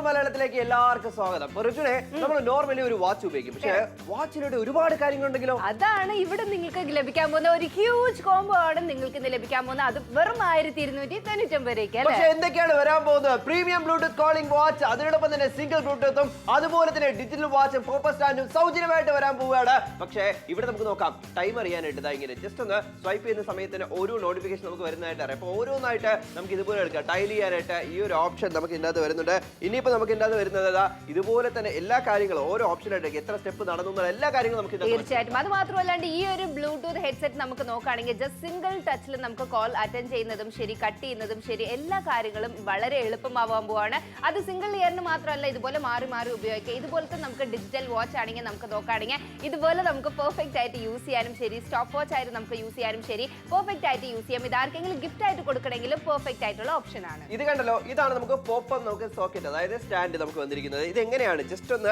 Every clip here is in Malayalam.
മലയാളത്തിലേക്ക് എല്ലാവർക്കും സ്വാഗതം. ഋജുനെ, നമ്മൾ നോർമലി ഒരു വാച്ച് ഉപയോഗിക്കും, പക്ഷേ വാച്ചിലൂടെ ഒരുപാട് കാര്യങ്ങളുണ്ടെങ്കിലോ? അതാണ് ഇവിടെ നിങ്ങൾക്ക് ലഭിക്കാൻ പോകുന്ന ഒരു ഹ്യൂജ് കോംബോ ആണ് നിങ്ങൾക്ക് ഇന്ന് ലഭിക്കാൻ പോകുന്നത്. അത് വെറും 1299 രൂപയ്ക്ക്. പക്ഷേ എന്തൊക്കെയാണ് വരാൻ പോകുന്നത്? പ്രീമിയം ബ്ലൂടൂത്ത് കോളിംഗ് വാച്ച്, അതിനോടൊപ്പം തന്നെ സിംഗിൾ ബ്ലൂടൂത്തും അതുപോലെ തന്നെ ഡിജിറ്റൽ വാച്ചും ഫോക്കസ് സ്റ്റാൻഡും സൗജന്യമായിട്ട് വരാൻ പോവുകയാണ്. പക്ഷേ ഇവിടെ നമുക്ക് നോക്കാം, ടൈം അറിയാനായിട്ട് ഇങ്ങനെ ജസ്റ്റ് ഒന്ന് സ്വൈപ്പ് ചെയ്യുന്ന സമയത്തിന് ഓരോ നോട്ടിഫിക്കേഷൻ നമുക്ക് വരുന്നതായിട്ട് അറിയാം. അപ്പോൾ ഓരോന്നായിട്ട് നമുക്ക് ഇതുപോലെ എടുക്കാം. ടൈൽ ചെയ്യാനായിട്ട് ഈ ഒരു ഓപ്ഷൻ നമുക്ക് ഇതിനകത്ത് വരുന്നുണ്ട്. ഇനിയിപ്പോൾ നമുക്ക് ഇതിനകത്ത് വരുന്നത് ഇതുപോലെ തന്നെ എല്ലാ കാര്യങ്ങളും ഓരോ ഓപ്ഷനായിട്ട് എത്ര സ്റ്റെപ്പ് നടന്നു എന്നുള്ള എല്ലാ കാര്യങ്ങളും നമുക്ക് തീർച്ചയായിട്ടും. അത് മാത്രമല്ലാണ്ട് ഈ ഒരു ബ്ലൂടൂത്ത് ഹെഡ്സെറ്റ് നമുക്ക് നോക്കുകയാണെങ്കിൽ ജസ്റ്റ് സിംഗിൾ ടച്ചിൽ നമുക്ക് കോൾ അറ്റൻഡ് ചെയ്യുന്നതും ശരി, കട്ട് ചെയ്യുന്നതും ശരി, എല്ലാ കാര്യങ്ങളും വളരെ എളുപ്പമാവാൻ പോവാണ്. അത് സിംഗിൾ ഇയറിന് മാത്രമല്ല, ഇതുപോലെ മാറി മാറി ഉപയോഗിക്കുക. ഇതുപോലത്തെ നമുക്ക് ഡിജിറ്റൽ വാച്ച് ആണെങ്കിൽ നമുക്ക് നോക്കുകയാണെങ്കിൽ ഇതുപോലെ നമുക്ക് പെർഫെക്റ്റ് ആയിട്ട് യൂസ് ചെയ്യാനും ശരി, സ്റ്റോപ്പ് വാച്ച് ആയിട്ട് നമുക്ക് യൂസ് ചെയ്യാനും ശരി, പെർഫെക്റ്റ് ആയിട്ട് യൂസ് ചെയ്യാം. ഇത് ആർക്കെങ്കിലും ഗിഫ്റ്റ് ആയിട്ട് കൊടുക്കണമെങ്കിലും പെർഫെക്റ്റ് ആയിട്ടുള്ള ഓപ്ഷൻ ആണ്. ഇത് കണ്ടല്ലോ, ഇതാണ് നമുക്ക് പോപ്പ് നമുക്ക് സോക്കറ്റ്, അതായത് സ്റ്റാൻഡ് നമുക്ക് വന്നിരിക്കുന്നത്. ഇത് എങ്ങനെയാണ് ജസ്റ്റ് ഒന്ന്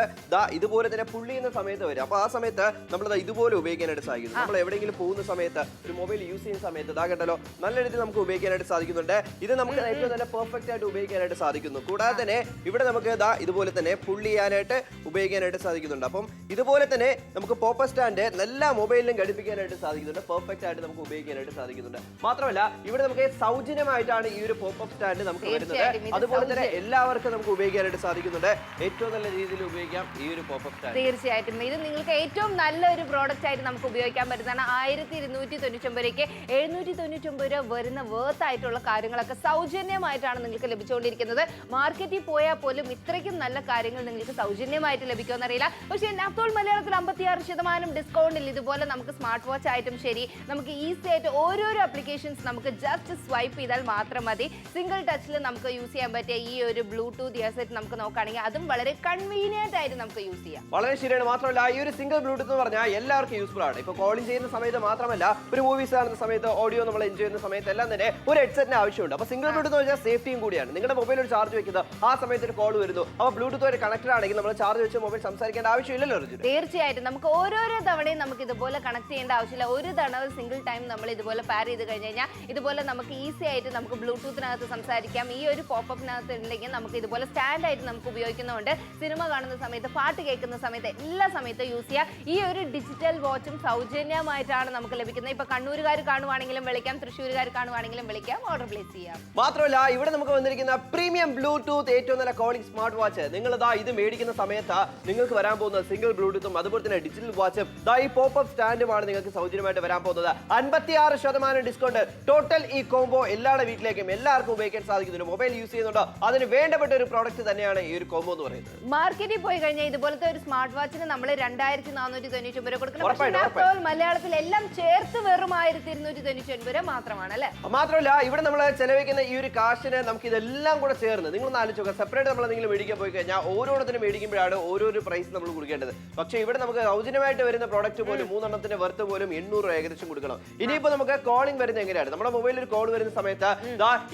ഇതുപോലെ തന്നെ പുള്ളി ചെയ്യുന്ന സമയത്ത് വരും. അപ്പോൾ ആ സമയത്ത് നമ്മൾ ഇതുപോലെ ഉപയോഗിക്കാനായിട്ട് സാധിക്കുന്നു. നമ്മൾ എവിടെയെങ്കിലും പോകുന്ന സമയത്ത് ഒരു മൊബൈൽ യൂസ് ചെയ്യുന്ന സമയത്ത് കണ്ടല്ലോ, നല്ല രീതിയിൽ നമുക്ക് ഉപയോഗിക്കാനായിട്ട് സാധിക്കുന്നുണ്ട്. ഇത് നമുക്ക് ഏറ്റവും നല്ല പെർഫെക്റ്റ് ആയിട്ട് ഉപയോഗിക്കാനായിട്ട് സാധിക്കുന്നു. കൂടാതെ തന്നെ ഇവിടെ നമുക്ക് ഇതുപോലെ തന്നെ പുള്ളി ചെയ്യാനായിട്ട് ഉപയോഗിക്കാനായിട്ട് സാധിക്കുന്നുണ്ട്. അപ്പം ഇതുപോലെ തന്നെ നമുക്ക് പോപ്പ് സ്റ്റാൻഡ് എല്ലാ മൊബൈലിലും ഘടിപ്പിക്കാനായിട്ട് സാധിക്കുന്നുണ്ട്. പെർഫെക്റ്റ് ആയിട്ട് നമുക്ക് ഉപയോഗിക്കാനായിട്ട് സാധിക്കുന്നുണ്ട്. മാത്രമല്ല ഇവിടെ നമുക്ക് സൗജന്യമായിട്ടാണ് ഈ ഒരു പോപ്പ് സ്റ്റാൻഡ് നമുക്ക് വരുന്നത്. അതുപോലെ തന്നെ എല്ലാവർക്കും നമുക്ക് ഉപയോഗിക്കാനായിട്ട് സാധിക്കുന്നുണ്ട്. ഏറ്റവും നല്ല രീതിയിൽ ഉപയോഗിക്കാം ഈ ഒരു പോപ്പ് സ്റ്റാൻഡ്. തീർച്ചയായിട്ടും ഇത് നിങ്ങൾക്ക് ഏറ്റവും നല്ലൊരു പ്രോഡക്റ്റ് ആയിട്ട് നമുക്ക് ഉപയോഗിക്കാൻ പറ്റുന്നതാണ്. 1299 രൂപയ്ക്ക് 799 രൂപ വരുന്ന വേർത്ത് ആയിട്ടുള്ള കാര്യങ്ങളൊക്കെ സൗജന്യമായിട്ടാണ് നിങ്ങൾക്ക് ലഭിച്ചുകൊണ്ടിരിക്കുന്നത്. മാർക്കറ്റിൽ പോയാൽ പോലും ഇത്രയ്ക്കും നല്ല കാര്യങ്ങൾ നിങ്ങൾക്ക് സൗജന്യമായിട്ട് ലഭിക്കുമെന്നറിയില്ല. പക്ഷേ അപ്പോൾ മലയാളത്തിൽ 56% ഡിസ്കൗണ്ടിൽ ഇതുപോലെ നമുക്ക് സ്മാർട്ട് വാച്ച് ആയിട്ടും ശരി, നമുക്ക് ഈസി ആയിട്ട് ഓരോരോ ആപ്ലിക്കേഷൻസ് നമുക്ക് ജസ്റ്റ് സ്വൈപ്പ് ചെയ്താൽ മാത്രം മതി. സിംഗിൾ ടച്ചിൽ നമുക്ക് യൂസ് ചെയ്യാൻ പറ്റിയ ഈ ഒരു ബ്ലൂടൂത്ത് ഹെഡ്സെറ്റ് നമുക്ക് നോക്കുകയാണെങ്കിൽ അതും വളരെ കൺവീനിയന്റ് ആയിട്ട് നമുക്ക് യൂസ് ചെയ്യാം. വളരെ ശരിയാണ്. മാത്രമല്ല ഈ ഒരു സിംഗിൾ ബ്ലൂടൂത്ത് എന്ന് പറഞ്ഞാൽ എല്ലാവർക്കും യൂസ്ഫുൾ ആണ്. ഇപ്പോൾ കോളിംഗ് ചെയ്യുന്ന സമയത്ത് മാത്രമല്ല, ഒരു മൂവീസ് കാണുന്ന സമയത്ത്, ഓഡിയോ നമ്മൾ എൻജോയ് ചെയ്യുന്ന സമയത്ത് എല്ലാം തന്നെ ഒരു ഹെഡ്സെറ്റിന് ആവശ്യമുണ്ട്. അപ്പോൾ സിംഗിൾ ബ്ലൂടൂത്ത് എന്ന് പറഞ്ഞാൽ സേഫ്റ്റിയും കൂടിയാണ്. നിങ്ങളുടെ മൊബൈൽ ഒരു ചാർജ് വെക്കുന്നത് ആ സമയത്ത് ഒരു കോൾ വരുന്നു, അപ്പോൾ ബ്ലൂടൂത്ത് ഒരു കണക്റ്റഡ് ആണെങ്കിൽ നമ്മൾ ചാർജ് വെച്ച് മൊബൈൽ സംസാരിക്കേണ്ട ആവശ്യമില്ലല്ലോ. തീർച്ചയായിട്ടും നമുക്ക് ഓരോരോ തവണയും നമുക്ക് ഇതുപോലെ കണക്ട് ചെയ്യേണ്ട ആവശ്യമില്ല. ഒരു തവണ സിംഗിൾ ടൈം നമ്മൾ ഇതുപോലെ പാർ ചെയ്ത് കഴിഞ്ഞ് കഴിഞ്ഞാൽ ഇതുപോലെ നമുക്ക് ഈസി ആയിട്ട് നമുക്ക് ബ്ലൂടൂത്തിനകത്ത് സംസാരിക്കാം. ഈ ഒരു പോപ്പപ്പിനകത്ത് ഉണ്ടെങ്കിൽ നമുക്ക് ഇതുപോലെ സ്റ്റാൻഡ് ആയിട്ട് നമുക്ക് ഉപയോഗിക്കുന്നതുകൊണ്ട് സിനിമ കാണുന്ന സമയത്ത്, പാട്ട് കേൾക്കുന്ന സമയത്ത്, എല്ലാ സമയത്തും യൂസ് ചെയ്യാം. ഈ ഒരു ഡിജിറ്റൽ വാച്ചും സൗജന്യമായിട്ടാണ് നമുക്ക് ലഭിക്കുന്നത്. ഇപ്പൊ കണ്ണൂരുകാർ കാണുവാണെങ്കിലും വിളിക്കാം, തൃശ്ശൂരുകാർ കാണുവാണെങ്കിലും വിളിക്കാം, ഓർഡർ പ്ലേസ് ചെയ്യാം. മാത്രമല്ല ഇവിടെ നമുക്ക് വന്നിരിക്കുന്ന പ്രീമിയം ബ്ലൂടൂത്ത് ഏറ്റവും നല്ല കോളിംഗ് സ്മാർട്ട് വാച്ച്, നിങ്ങൾ ഇത് മേടിക്കുന്ന സമയത്ത് നിങ്ങൾക്ക് വരാൻ പോകുന്ന സിംഗിൾ ബ്ലൂടൂത്തും അതുപോലെ തന്നെ ഡിജിറ്റൽ വാച്ചും ഈ പോപ്പ് സ്റ്റാൻഡുമാണ് നിങ്ങൾക്ക് സൗജന്യമായിട്ട് വരാൻ പോകുന്നത്. 56% ഡിസ്കൗണ്ട്. ടോട്ടൽ ഈ കോംബോ എല്ലാവരുടെ വീട്ടിലേക്കും എല്ലാവർക്കും ഉപയോഗിക്കാൻ സാധിക്കുന്നുണ്ട്. മൊബൈൽ യൂസ് ചെയ്യുന്നുണ്ടോ അതിന് വേണ്ടപ്പെട്ട ഒരു പ്രോഡക്റ്റ് തന്നെയാണ് ഈ ഒരു കോംബോ എന്ന് പറയുന്നത്. മാർക്കറ്റിൽ പോയി കഴിഞ്ഞാൽ ഇതുപോലത്തെ ഒരു സ്മാർട്ട് വാച്ചിന് നമ്മൾ 2499 രൂപ കൊടുക്കണം. മലയാളത്തിൽ എല്ലാം ചേർത്ത് വെറും 1299 രൂപ മാത്രമാണ് അല്ലെ. മാത്രമല്ല ഇവിടെ നമ്മൾ ചെലവഴിക്കുന്ന ഈ ഒരു കാശിന് നമുക്ക് ഇതെല്ലാം കൂടെ ചേർന്ന് നിങ്ങളൊന്ന് ആലോചിക്കുക. സെപ്പറേറ്റ് നമ്മൾ എന്തെങ്കിലും മേടിക്കാൻ പോയി കഴിഞ്ഞാൽ ഓരോരുത്തരും മേടിക്കുമ്പോഴാണ് ഓരോരോ പ്രൈസ് നമ്മൾ കൊടുക്കേണ്ടത്. പക്ഷേ ഇവിടെ നമുക്ക് സൗജന്യമായിട്ട് വരുന്ന പ്രോഡക്റ്റ് പോലും 3 എണ്ണത്തിന്റെ വർത്ത് പോലും 800 രൂപ ഏകദേശം കൊടുക്കണം. ഇനിയിപ്പോ നമുക്ക് കോളിംഗ് വരുന്നത് എങ്ങനെയാണ്? നമ്മുടെ മൊബൈലിൽ ഒരു കോൾ വരുന്ന സമയത്ത്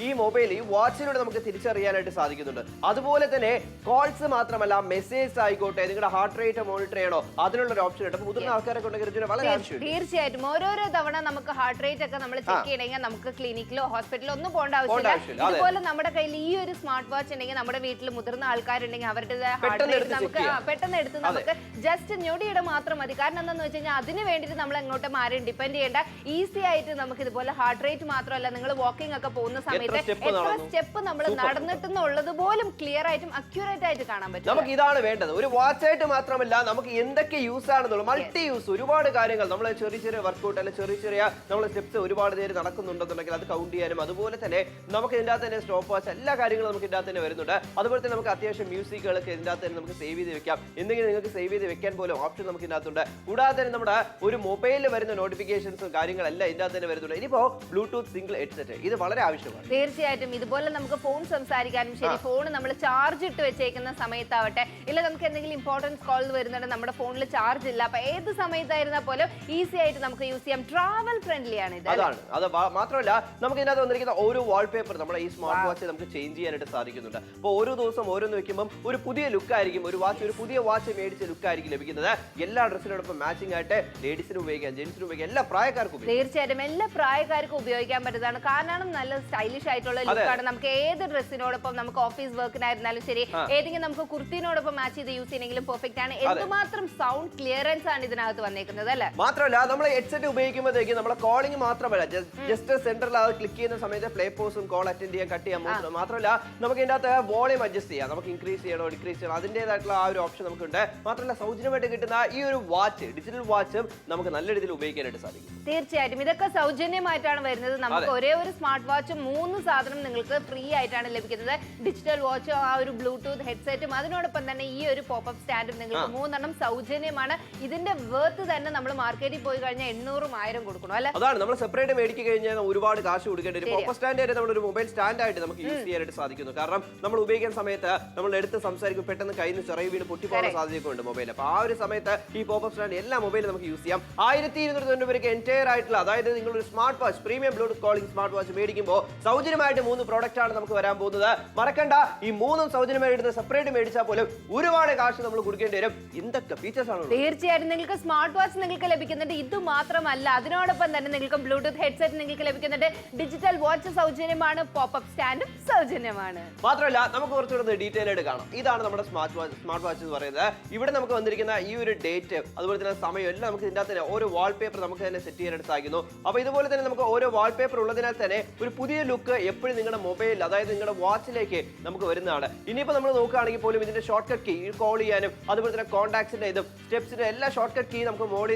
ഈ മൊബൈൽ ഈ വാച്ചിലൂടെ നമുക്ക് തിരിച്ചറിയാനായിട്ട് സാധിക്കുന്നുണ്ട്. അതുപോലെ തന്നെ കോൾസ് മാത്രമല്ല, മെസ്സേജ് ആയിക്കോട്ടെ, നിങ്ങളുടെ ഹാർട്ട് റേറ്റ് മോണിറ്റർ ചെയ്യണോ അതിനുള്ള ഒരു ഓപ്ഷൻ ഉണ്ട്. മുതിർന്ന ആൾക്കാരൊക്കെ ഉണ്ടെങ്കിൽ വളരെ ആവശ്യമുണ്ട്. തീർച്ചയായും ഓരോരോ തവണ നമുക്ക് ഹാർട്ട് റേറ്റ് ഒക്കെ നമ്മൾ ചെക്ക് ചെയ്യണമെങ്കിൽ നമുക്ക് ക്ലിനിക്കിലോ ഹോസ്പിറ്റലിലോ ഒന്നും പോകേണ്ട ആവശ്യമില്ല. അതുപോലെ നമ്മുടെ കയ്യിൽ ഈ ഒരു സ്മാർട്ട് വാച്ച് ഉണ്ടെങ്കിൽ നമ്മുടെ വീട്ടിൽ മുതിർന്ന ആൾക്കാരുണ്ടെങ്കിൽ അവരുടെ ഹാർട്ട് റേറ്റ് നമുക്ക് പെട്ടെന്ന് എടുത്ത് നമുക്ക് ജസ്റ്റ് ഞൊടിയിട മാത്രം മതി. കാരണം എന്താണെന്ന് വെച്ച് കഴിഞ്ഞാൽ അതിന് വേണ്ടിയിട്ട് നമ്മൾ എങ്ങോട്ടും ആരെയും ഡിപ്പെൻഡ് ചെയ്യേണ്ട. ഈസി ആയിട്ട് നമുക്ക് ഇതുപോലെ ഹാർട്ട് റേറ്റ് മാത്രമല്ല, നിങ്ങൾ വാക്കിംഗ് ഒക്കെ പോകുന്ന സമയത്ത് എത്ര സ്റ്റെപ്പ് നമ്മൾ നടന്നിട്ടെന്നുള്ളത് പോലും ക്ലിയർ ആയിട്ടും അക്യൂറേറ്റ് ആയിട്ട് കാണാൻ പറ്റും. നമുക്ക് ഇതാണ് വേണ്ടത്. ഒരു വാച്ച് ആയിട്ട് മാത്രമല്ല, നമുക്ക് എന്തൊക്കെ യൂസ് ആണെന്നുള്ളൂ, മൾട്ടി യൂസ് ഒരുപാട് കാര്യങ്ങൾ. നമ്മൾ ചെറിയ ചെറിയ വർക്കൗട്ട് അല്ലെങ്കിൽ ചെറിയ ചെറിയ നമ്മൾ സ്റ്റെപ്സ് ഒരുപാട് നേരം നടക്കുന്നുണ്ടെന്നുണ്ടെങ്കിൽ അത് കൗണ്ട് ചെയ്യാനും, അതുപോലെ തന്നെ നമുക്ക് ഇതിൻ്റെ അകത്ത് തന്നെ സ്റ്റോപ്പ് വാച്ച് എല്ലാ കാര്യങ്ങളും നമുക്ക് ഇതിൻ്റെ അകത്ത് തന്നെ വരുന്നുണ്ട്. അതുപോലെ തന്നെ നമുക്ക് അത്യാവശ്യം മ്യൂസിക്കുകളൊക്കെ ഇതിൻ്റെ അകത്ത് തന്നെ നമുക്ക് സേവ് ചെയ്ത് വെക്കാം. എന്തെങ്കിലും നിങ്ങൾക്ക് സേവ് ചെയ്ത് വെക്കാൻ പോലും ഓപ്ഷൻ നമുക്ക് ഇതിനകത്തുണ്ട്. കൂടാതെ തന്നെ നമ്മുടെ ഒരു മൊബൈലിൽ വരുന്ന നോട്ടിഫിക്കേഷൻസും കാര്യങ്ങളെല്ലാം ഇതിൻ്റെ അകത്ത് തന്നെ വരുന്നുണ്ട്. ഇനിയിപ്പോൾ ബ്ലൂടൂത്ത് സിംഗിൾ ഹെഡ്സെറ്റ് ഇത് വളരെ ആവശ്യമാണ്. തീർച്ചയായിട്ടും ഇതുപോലെ നമുക്ക് ഫോൺ സംസാരിക്കാനും ശരി, ഫോൺ നമ്മൾ ചാർജ് ഇട്ട് വെച്ചേക്കുന്ന സമയത്താവട്ടെ, ഇല്ല നമുക്ക് എന്തെങ്കിലും ഇമ്പോർട്ടൻസ് കോൾ വരുന്നുണ്ട്, നമ്മുടെ ഫോണിൽ ചാർജ് ഇല്ല, അപ്പൊ ഏത് സമയത്തായിരുന്നാൽ പോലും ഈസി ആയിട്ട് നമുക്ക് യൂസ് ചെയ്യാം. ട്രാവൽ ഫ്രണ്ട്ലി ആണ് ഇത്. അതാണ്. അത് മാത്രമല്ല നമുക്ക് ഇതിനകത്ത് വന്നിരിക്കുന്ന ഓരോ വാൾപേപ്പർ നമ്മുടെ ഈ സ്മാർട്ട് വാച്ച് നമുക്ക് ചേഞ്ച് ചെയ്യാനായിട്ട് സാധിക്കുന്നുണ്ട്. അപ്പോൾ ഓരോ ദിവസം ഓരോന്ന് വെക്കുമ്പോൾ ഒരു പുതിയ ലുക്ക് ആയിരിക്കും. ഒരു പുതിയ വാച്ച് മേടിച്ച ലുക്ക് ആയിരിക്കും ലഭിക്കുന്നത്. എല്ലാ ഡ്രസ്സിനോടൊപ്പം മാച്ചിങ് ആയിട്ട് ലേഡീസിന് ഉപയോഗിക്കാം, ജെന്റ്സിന് ഉപയോഗിക്കാം, എല്ലാ പ്രായക്കാർക്കും. തീർച്ചയായിട്ടും എല്ലാ പ്രായക്കാർക്കും ഉപയോഗിക്കാൻ പറ്റുന്നതാണ്. കാരണം നല്ല സ്റ്റൈലിഷ് ആയിട്ടുള്ള ലുക്കാണ്. നമുക്ക് ഏത് ഡ്രസ്സിനോടൊപ്പം നമുക്ക് ഓഫീസ് വർക്കിനായിരുന്നാലും ചെയ്താലും ശരി, ഏതെങ്കിലും നമുക്ക് കുർത്തിനോടൊപ്പം മാച്ച് ചെയ്ത് യൂസ് ചെയ്യണമെങ്കിലും പെർഫെക്റ്റ് ആണ്. എന്തുമാത്രം സൗണ്ട് ക്ലിയറൻസ് ആണ് ഇതിനകത്ത് വന്നേക്കുന്നത് അല്ലെ. മാത്രമല്ല നമ്മൾ ഹെഡ്സെറ്റ് ഉപയോഗിക്കുമ്പോഴത്തേക്ക് നമ്മളെ കോളിംഗ് മാത്രമല്ല, ജസ്റ്റ് സെന്ററിൽ അത് ക്ലിക്ക് ചെയ്യുന്ന സമയത്ത് പ്ലേ പോസും കോൾ അറ്റൻഡ് ചെയ്യാൻ കട്ട് ചെയ്യാൻ മാത്രമല്ല നമുക്ക് ഇതിന്റെ അകത്ത് വോളിയം അഡ്ജസ്റ്റ് ചെയ്യാം. നമുക്ക് ഇൻക്രീസ് ചെയ്യണോ ഡിക്രീസ് ചെയ്യണോ അതിന്റേതായിട്ടുള്ള ആ ഒരു ഓപ്ഷൻ നമുക്കുണ്ട്. മാത്രമല്ല സൗജന്യമായിട്ട് കിട്ടുന്ന ഈ ഒരു വാച്ച്, ഡിജിറ്റൽ വാച്ചും നമുക്ക് നല്ല രീതിയിൽ ഉപയോഗിക്കാനായിട്ട് സാധിക്കും. തീർച്ചയായിട്ടും ഇതൊക്കെ സൗജന്യമായിട്ടാണ് വരുന്നത്. നമുക്ക് ഒരേ ഒരു സ്മാർട്ട് വാച്ചും 3 സാധനം നിങ്ങൾക്ക് ഫ്രീ ആയിട്ടാണ് ലഭിക്കുന്നത്. ഡിജിറ്റൽ വാച്ചും ആ ഒരു ബ്ലൂടൂത്ത് ഹെഡ്സെറ്റും അതിനോടൊപ്പം തന്നെ ഈ ഒരു പോപ്പപ്പ് സ്റ്റാൻഡും നിങ്ങൾക്ക് 3 സൗജന്യമാണ്. ഇതിന്റെ വേർത്ത് തന്നെ നമ്മൾ മാർക്കറ്റിൽ പോയി കഴിഞ്ഞാൽ 800-1000 കൊടുക്കണം അല്ലെ. അതാണ് നമ്മൾ സെപ്പറേറ്റ് മേടിക്കുക കഴിഞ്ഞാൽ ഒരുപാട് കാശ് കൊടുക്കേണ്ടി വരും. പോപ്പപ്പ് സ്റ്റാൻഡ് ആയിട്ട് നമ്മളൊരു മൊബൈൽ സ്റ്റാൻഡ് ആയിട്ട് നമുക്ക് യൂസ് ചെയ്യാനായിട്ട് സാധിക്കുന്നു. കാരണം നമ്മൾ ഉപയോഗിക്കുന്ന സമയത്ത് നമ്മൾ എടുത്ത് സംസാരിക്കും പെട്ടെന്ന് കയ്യിൽ നിന്ന് ചെറിയ വീണ് പൊട്ടിപ്പോകാൻ സാധ്യതയൊക്കെ ഉണ്ട് മൊബൈൽ. അപ്പൊ ആ ഒരു സമയത്ത് ഈ പോപ്പപ്പ് സ്റ്റാൻഡ് എല്ലാ മൊബൈലും നമുക്ക് യൂസ് ചെയ്യാം. 1290 രൂപയ്ക്ക് എൻറ്റയർ ആയിട്ടുള്ള, അതായത് നിങ്ങളൊരു smart watch premium Bluetooth calling smart watch മേടിക്കുമ്പോൾ സൗജന്യമായിട്ട് 3 പ്രോഡക്റ്റ് ആണ് നമുക്ക് വരാൻ പോകുന്നത്. മറക്കണ്ട, ഈ 3 സൗജന്യമായി എടുത്ത് സെപ്പറേറ്റ് മേടിച്ചാൽ പോലും ഒരുപാട് കാശ് നമ്മൾ കൊടുക്കേണ്ടി വരും. എന്തൊക്കെ ഫീച്ചേഴ്സ് ആണ്? തീർച്ചയായിട്ടും നിങ്ങൾക്ക് സ്മാർട്ട് വാച്ച് നിങ്ങൾക്ക് ലഭിക്കുന്നുണ്ട്. ഇത് മാത്രമല്ല, അതിനോടൊപ്പം തന്നെ നിങ്ങൾക്ക് ബ്ലൂടൂത്ത് ഹെഡ്സെറ്റ് നിങ്ങൾക്ക് ലഭിക്കുന്നുണ്ട്. ഡിജിറ്റൽ വാച്ച് സൗജന്യമാണ്, പോപ്പപ്പ് സ്റ്റാൻഡും സൗജന്യമാണ്. മാത്രമല്ല നമുക്ക് കുറച്ചുകൂടെ ഡീറ്റെയിൽ ആയിട്ട് കാണാം. ഇതാണ് നമ്മുടെ സ്മാർട്ട് വാച്ച് എന്ന് പറയുന്നത്. ഇവിടെ നമുക്ക് വന്നിരിക്കുന്ന ഈ ഒരു ഡേറ്റ് അതുപോലെ തന്നെ സമയം എല്ലാം നമുക്ക് ഇതിന്റെ അകത്ത് ഓരോ വാൾപേപ്പർ നമുക്ക് തന്നെ സെറ്റ് ചെയ്യാനായിട്ട് സാധിക്കുന്നു. അപ്പൊ ഇതുപോലെ തന്നെ നമുക്ക് ഓരോ വാൾപേപ്പർ ഉള്ളതിനാൽ തന്നെ ഒരു പുതിയ ലുക്ക് എപ്പോഴും നിങ്ങളുടെ മൊബൈൽ, അതായത് നിങ്ങളുടെ വാച്ചിലേക്ക് നമുക്ക് വരുന്നതാണ്. ഇനിയിപ്പോൾ നമ്മൾ നോക്കുകയാണെങ്കിൽ പോലും ഇതിന്റെ ഷോർട്ട് കട്ട് കീ കോൾ ചെയ്യാനും അതുപോലെ തന്നെ കോൺടാക്ട്സിന്റെ ഇതും സ്റ്റെപ്സിന്റെ എല്ലാ ഷോർട്ട് കട്ട് കീ നമുക്ക് മോഡിൽ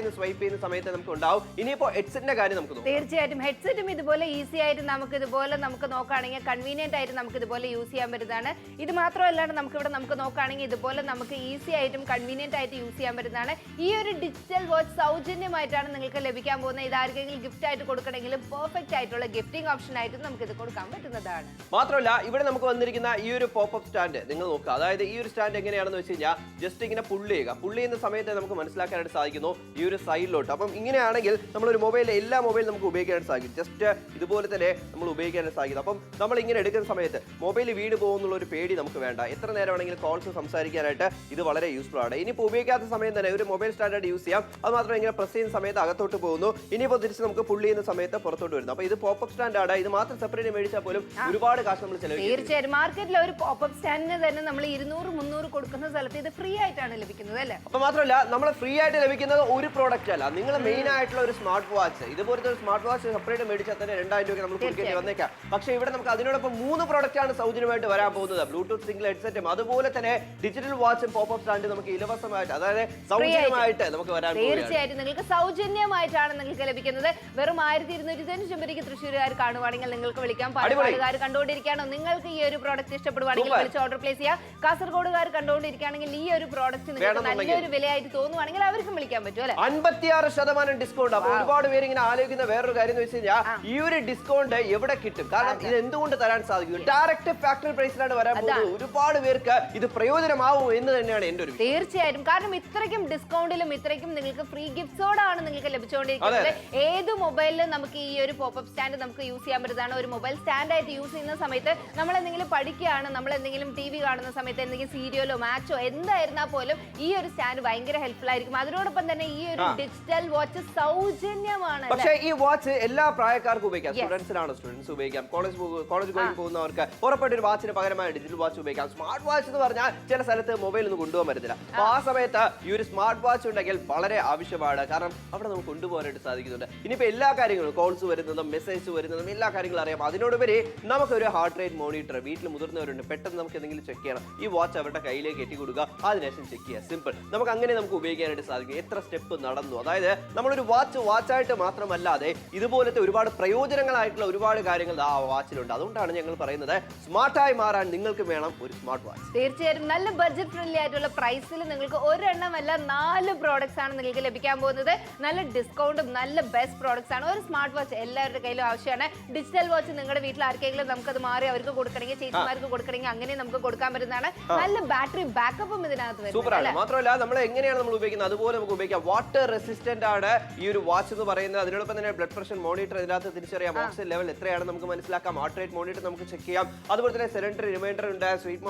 നിന്ന് സ്വൈപ്പ് ചെയ്യുന്ന സമയത്ത് നമുക്ക് ഉണ്ടാവും. ഇനിയിപ്പോൾ ഹെഡ്സെറ്റിന്റെ കാര്യം നമുക്ക് നോക്കാം. തീർച്ചയായിട്ടും ഹെഡ്സെറ്റും ഇതുപോലെ ഈസി ആയിട്ട് നമുക്ക് നോക്കുകയാണെങ്കിൽ കൺവീനിയന്റ് ആയിട്ട് നമുക്ക് ഇതുപോലെ യൂസ് ചെയ്യാൻ പറ്റുന്നതാണ്. ഇത് മാത്രമല്ലാണ്ട് നമുക്ക് നോക്കുകയാണെങ്കിൽ ഇതുപോലെ നമുക്ക് ഈസി ആയിട്ടും കൺവീനിയന്റ് ആയിട്ട് യൂസ് ചെയ്യാൻ പറ്റുന്നതാണ്. ഈ ഒരു ഡിജിറ്റൽ വാച്ച് സൗജന്യമായിട്ടാണ് നിങ്ങൾക്ക് ലഭിക്കാൻ പോകുന്നത്. ഇതാർക്കെങ്കിലും ഗിഫ്റ്റ് ആയിട്ട് കൊടുക്കണമെങ്കിലും പെർഫെക്റ്റ് ആയിട്ടുള്ള ഗിഫ്റ്റിംഗ് ഓപ്ഷൻ ആയിട്ട് നമുക്ക് ഇത് കൊടുക്കാൻ പറ്റുന്നതാണ്. മാത്രമല്ല ഇവിടെ നമുക്ക് വന്നിരിക്കുന്ന ഈ ഒരു പോപ്പപ്പ് സ്റ്റാൻഡ് നിങ്ങൾ നോക്കുക. അതായത് ഈ ഒരു സ്റ്റാൻഡ് എങ്ങനെയാണെന്ന് വെച്ച് കഴിഞ്ഞാൽ ജസ്റ്റ് ഇങ്ങനെ പുള്ളി ചെയ്യുന്ന സമയത്ത് നമുക്ക് മനസ്സിലാക്കാനായിട്ട് സാധിക്കുന്നു ഈ ഒരു സൈഡിലോട്ട്. അപ്പം ഇങ്ങനെയാണെങ്കിൽ നമ്മളൊരു മൊബൈലിൽ എല്ലാ മൊബൈലും നമുക്ക് ഉപയോഗിക്കാനായിട്ട് സാധിക്കും. ജസ്റ്റ് ഇതുപോലെ തന്നെ നമ്മൾ ഉപയോഗിക്കാനായിട്ട് സാധിക്കും. അപ്പം നമ്മൾ ഇങ്ങനെ എടുക്കുന്ന സമയത്ത് മൊബൈൽ വീണ് പോകുന്നുള്ള ഒരു പേടി നമുക്ക് വേണ്ട. എത്ര നേരം വേണമെങ്കിലും കോൾസ് സംസാരിക്കാനായിട്ട് ഇത് വളരെ യൂസ്ഫുൾ ആണ്. ഇനിയിപ്പോൾ ഉപയോഗിക്കാത്ത സമയം തന്നെ ഒരു മൊബൈൽ സ്റ്റാൻഡായിട്ട് യൂസ് ചെയ്യാം. അത് മാത്രമല്ല ഇങ്ങനെ പ്രസ് ചെയ്യുന്ന സമയത്ത് അകത്തോട്ട് പോകുന്നു. ഇനിയിപ്പോൾ തിരിച്ച് നമുക്ക് പുള്ളി ചെയ്യുന്ന സമയത്ത് പുറത്തോട്ട് വരുന്നു. അപ്പോൾ ഇത് പോപ്പപ്പ് സ്റ്റാൻഡ് ആണ്. ഇത് മാത്രം സെപ്പറേറ്റ് മേടിച്ചാൽ പോലും ഒരുപാട് കാശ് നമ്മൾ ചെലവഴിക്കും. തീർച്ചയായും മാർക്കറ്റിൽ ഒരു പോപ്പപ്പ് സ്റ്റാൻഡിന് തന്നെ നമ്മൾ 200-300 കൊടുക്കുന്ന സ്ഥലത്ത് ഇത് ഫ്രീ ആയിട്ടാണ് ലഭിക്കുന്നത് അല്ലേ. അപ്പോൾ മാത്രമല്ല നമ്മൾ ഫ്രീ ആയിട്ട് ലഭിക്കുന്നത് ഒരു പ്രോഡക്റ്റ് അല്ല. നിങ്ങൾ മെയിൻ ആയിട്ടുള്ള ഒരു സ്മാർട്ട് വാച്ച്, ഇതുപോലത്തെ ഒരു സ്മാർട്ട് വാച്ച് സെപ്പറേറ്റ് മേടിച്ചാൽ തന്നെ 2000 രൂപ നമ്മൾ കൊടുക്കേണ്ടി വന്നേക്കാം. പക്ഷേ ഇവിടെ നമുക്ക് അതിനോടൊപ്പം 3 പ്രോഡക്റ്റ് ആണ് സൗജന്യമായിട്ട് വരാൻ പോകുന്നത്. ബ്ലൂടൂത്ത് സിംഗിൾ ഹെഡ്സെറ്റും അതുപോലെ തന്നെ ഡിജിറ്റൽ വാച്ചും പോപ്പപ്പ് സ്റ്റാൻഡ് നമുക്ക് ഇലവസമായിട്ട്, അതായത് സൗജന്യമായിട്ട് നമുക്ക് വരാൻ പോകുന്നു. തീർച്ചയായിട്ടും നിങ്ങൾക്ക് സൗജന്യമായിട്ടാണ് നിങ്ങൾക്ക് ലഭിക്കുന്നത്. വെറും 1290 രൂപയ്ക്ക് തൃശ്ശൂരുകാർ കാണുവാണെങ്കിൽ നിങ്ങൾക്ക് വിളിക്കാം. പാലക്കാടുകാർ കണ്ടുകൊണ്ടിരിക്കുകയാണോ നിങ്ങൾക്ക് ഈ ഒരു പ്രോഡക്റ്റ് ഇഷ്ടപ്പെടുവാണെങ്കിൽ വിളിച്ച് ഓർഡർ പ്ലേസ് ചെയ്യാം. കാസർഗോഡുകാർ കണ്ടുകൊണ്ടിരിക്കുകയാണെങ്കിൽ ഈ ഒരു പ്രോഡക്റ്റ് നിങ്ങൾക്ക് നല്ലൊരു വിലയായിട്ട് തോന്നുവാണെങ്കിൽ അവർക്കും വിളിക്കാൻ പറ്റും അല്ലെ. 56% ഡിസ്കൗണ്ട്. അപ്പൊ ഒരുപാട് പേര് ഇങ്ങനെ ആലോചിക്കുന്ന വേറൊരു കാര്യം എന്ന് വെച്ച് കഴിഞ്ഞാൽ ഈ ഒരു ഡിസ്കൗണ്ട് എവിടെ കിട്ടും? കാരണം ഇത് എന്തുകൊണ്ട് തരാൻ സാധിക്കും? ഡയറക്റ്റ് ഫാക്ടറി പ്രൈസിലാണ് വരാൻ പോകുന്നത്. ഒരുപാട് പേർക്ക് ഇത് പ്രയോജനമാവും എന്ന് തന്നെയാണ് എന്റെ ഒരു. തീർച്ചയായും, കാരണം ഇത്രയ്ക്കും ഡിസ്കൗണ്ടിലും ഇത്രയ്ക്കും നിങ്ങൾക്ക് ഫ്രീ ഗിഫ്റ്റ്സോടാണ് നിങ്ങൾക്ക് ലഭിച്ചുകൊണ്ടിരിക്കുന്നത്. ഏത് മൊബൈലിലും നമുക്ക് ഈ ഒരു പോപ്പപ്പ് സ്റ്റാൻഡ് നമുക്ക് യൂസ് ചെയ്യാൻ പറ്റുന്നതാണ്. ഒരു മൊബൈൽ സ്റ്റാൻഡ് ആയിട്ട് യൂസ് ചെയ്യുന്ന സമയത്ത് നമ്മൾ എന്തെങ്കിലും പഠിക്കുകയാണ്, നമ്മൾ എന്തെങ്കിലും TV കാണുന്ന സമയത്ത് എന്തെങ്കിലും സീരിയലോ മാച്ചോ എന്തായിരുന്നാൽ പോലും ഈ ഒരു സ്റ്റാൻഡ് ഭയങ്കര ഹെൽപ്ഫുൾ ആയിരിക്കും. അതിനോടൊപ്പം തന്നെ ഈ ഒരു ഡിജിറ്റൽ വാച്ച് സൗജന്യമാണ്. പക്ഷേ ഈ വാച്ച് എല്ലാ പ്രായക്കാർക്കും ഉപയോഗിക്കാം. സ്റ്റുഡൻസ് ഉപയോഗിക്കാം. കോളേജ് ഗോയിങ് പോകുന്നവർക്ക് ഉറപ്പായിട്ട് ഒരു വാച്ചിന് പകരമായി ഡിജിറ്റൽ വാച്ച് ഉപയോഗിക്കാം. സ്മാർട്ട് വാച്ച് എന്ന് പറഞ്ഞാൽ ചില സ്ഥലത്ത് മൊബൈൽ ഒന്നും കൊണ്ടുപോകാൻ പറ്റത്തില്ല. അപ്പൊ ആ സമയത്ത് ഈ ഒരു സ്മാർട്ട് വാച്ച് ഉണ്ടെങ്കിൽ വളരെ ആവശ്യമാണ്. കാരണം അവിടെ നമുക്ക് കൊണ്ടുപോകാനായിട്ട് സാധിക്കുന്നുണ്ട്. ഇനിയിപ്പോൾ എല്ലാ കാര്യങ്ങളും കോൾസ് വരുന്നതും മെസ്സേജ് വരുന്നതും എല്ലാ കാര്യങ്ങളും അറിയാം. അതിനോടുപരി നമുക്കൊരു ഹാർട്ട് റേറ്റ് മോണിറ്റർ, വീട്ടിൽ മുതിർന്നവരുണ്ട്, പെട്ടെന്ന് നമുക്ക് എന്തെങ്കിലും ചെക്ക് ചെയ്യണം, ഈ വാച്ച് അവരുടെ കയ്യിലേക്ക് എത്തി കൊടുക്കുക, അതിനുശേഷം ചെക്ക് ചെയ്യുക. സിമ്പിൾ. നമുക്ക് അങ്ങനെ നമുക്ക് ഉപയോഗിക്കാനായിട്ട് സാധിക്കും. എത്ര സ്റ്റെപ്പ് നടന്നു, അതായത് നമ്മളൊരു വാച്ചായിട്ട് മാത്രമല്ലാതെ ഇതുപോലത്തെ ഒരുപാട് പ്രയോജനങ്ങളായിട്ടുള്ള ഒരുപാട് കാര്യങ്ങൾ ആ വാച്ചിലുണ്ട്. അതുകൊണ്ടാണ് ഞങ്ങൾ പറയുന്നത് സ്മാർട്ടായി മാറാൻ നിങ്ങൾക്ക് വേണം ഒരു സ്മാർട്ട് വാച്ച്. തീർച്ചയായും നല്ല ബഡ്ജറ്റ് ഫ്രണ്ട്ലി ആയിട്ടുള്ള പ്രൈസിൽ നിങ്ങൾക്ക് ഒരെണ്ണമല്ല 4 പ്രോഡക്ട്സ് ആണ് നിങ്ങൾക്ക് ലഭിക്കാൻ പോകുന്നത്. നല്ല ഡിസ്കൗണ്ടും നല്ല ബെസ്റ്റ് പ്രോഡക്ട്സ് ആണ്. ഒരു സ്മാർട്ട് വാച്ച് എല്ലാവരുടെ കയ്യിലും ആവശ്യമാണ്. ഡിജിറ്റൽ വാച്ച് നിങ്ങളുടെ വീട്ടിൽ ആർക്കെങ്കിലും നമുക്കത് മാറി അവർക്ക് കൊടുക്കണമെങ്കിൽ, ചേച്ചിമാർക്ക് കൊടുക്കണമെങ്കിൽ അങ്ങനെ നമുക്ക് കൊടുക്കാൻ പറ്റുന്നതാണ്. നല്ല ബാറ്ററി ബാക്കപ്പും ഇതിനകത്ത് വരുന്നത്. മാത്രമല്ല നമ്മൾ എങ്ങനെയാണ് നമ്മൾ ഉപയോഗിക്കുന്നത് അതുപോലെ നമുക്ക് ഉപയോഗിക്കാം. വാട്ടർ റെസിസ്റ്റന്റ് ആണ് ഈ ഒരു വാച്ച് എന്ന് പറയുന്നത്. അതിനോടൊപ്പം തന്നെ ബ്ലഡ് പ്രഷർ മോണിറ്റർ ഇതിനകത്ത് തിരിച്ചറിയാം. ഓക്സിജൻ ലെവൽ എത്രയാണെന്ന് നമുക്ക് മനസ്സിലാക്കാം. ഹാർട്ട് റേറ്റ് മോണിറ്റർ നമുക്ക് ചെക്ക് ചെയ്യാം. അതുപോലെ തന്നെ സെഡൻറ്ററി റിമൈൻഡർ ഉണ്ട്, സ്വീറ്റ്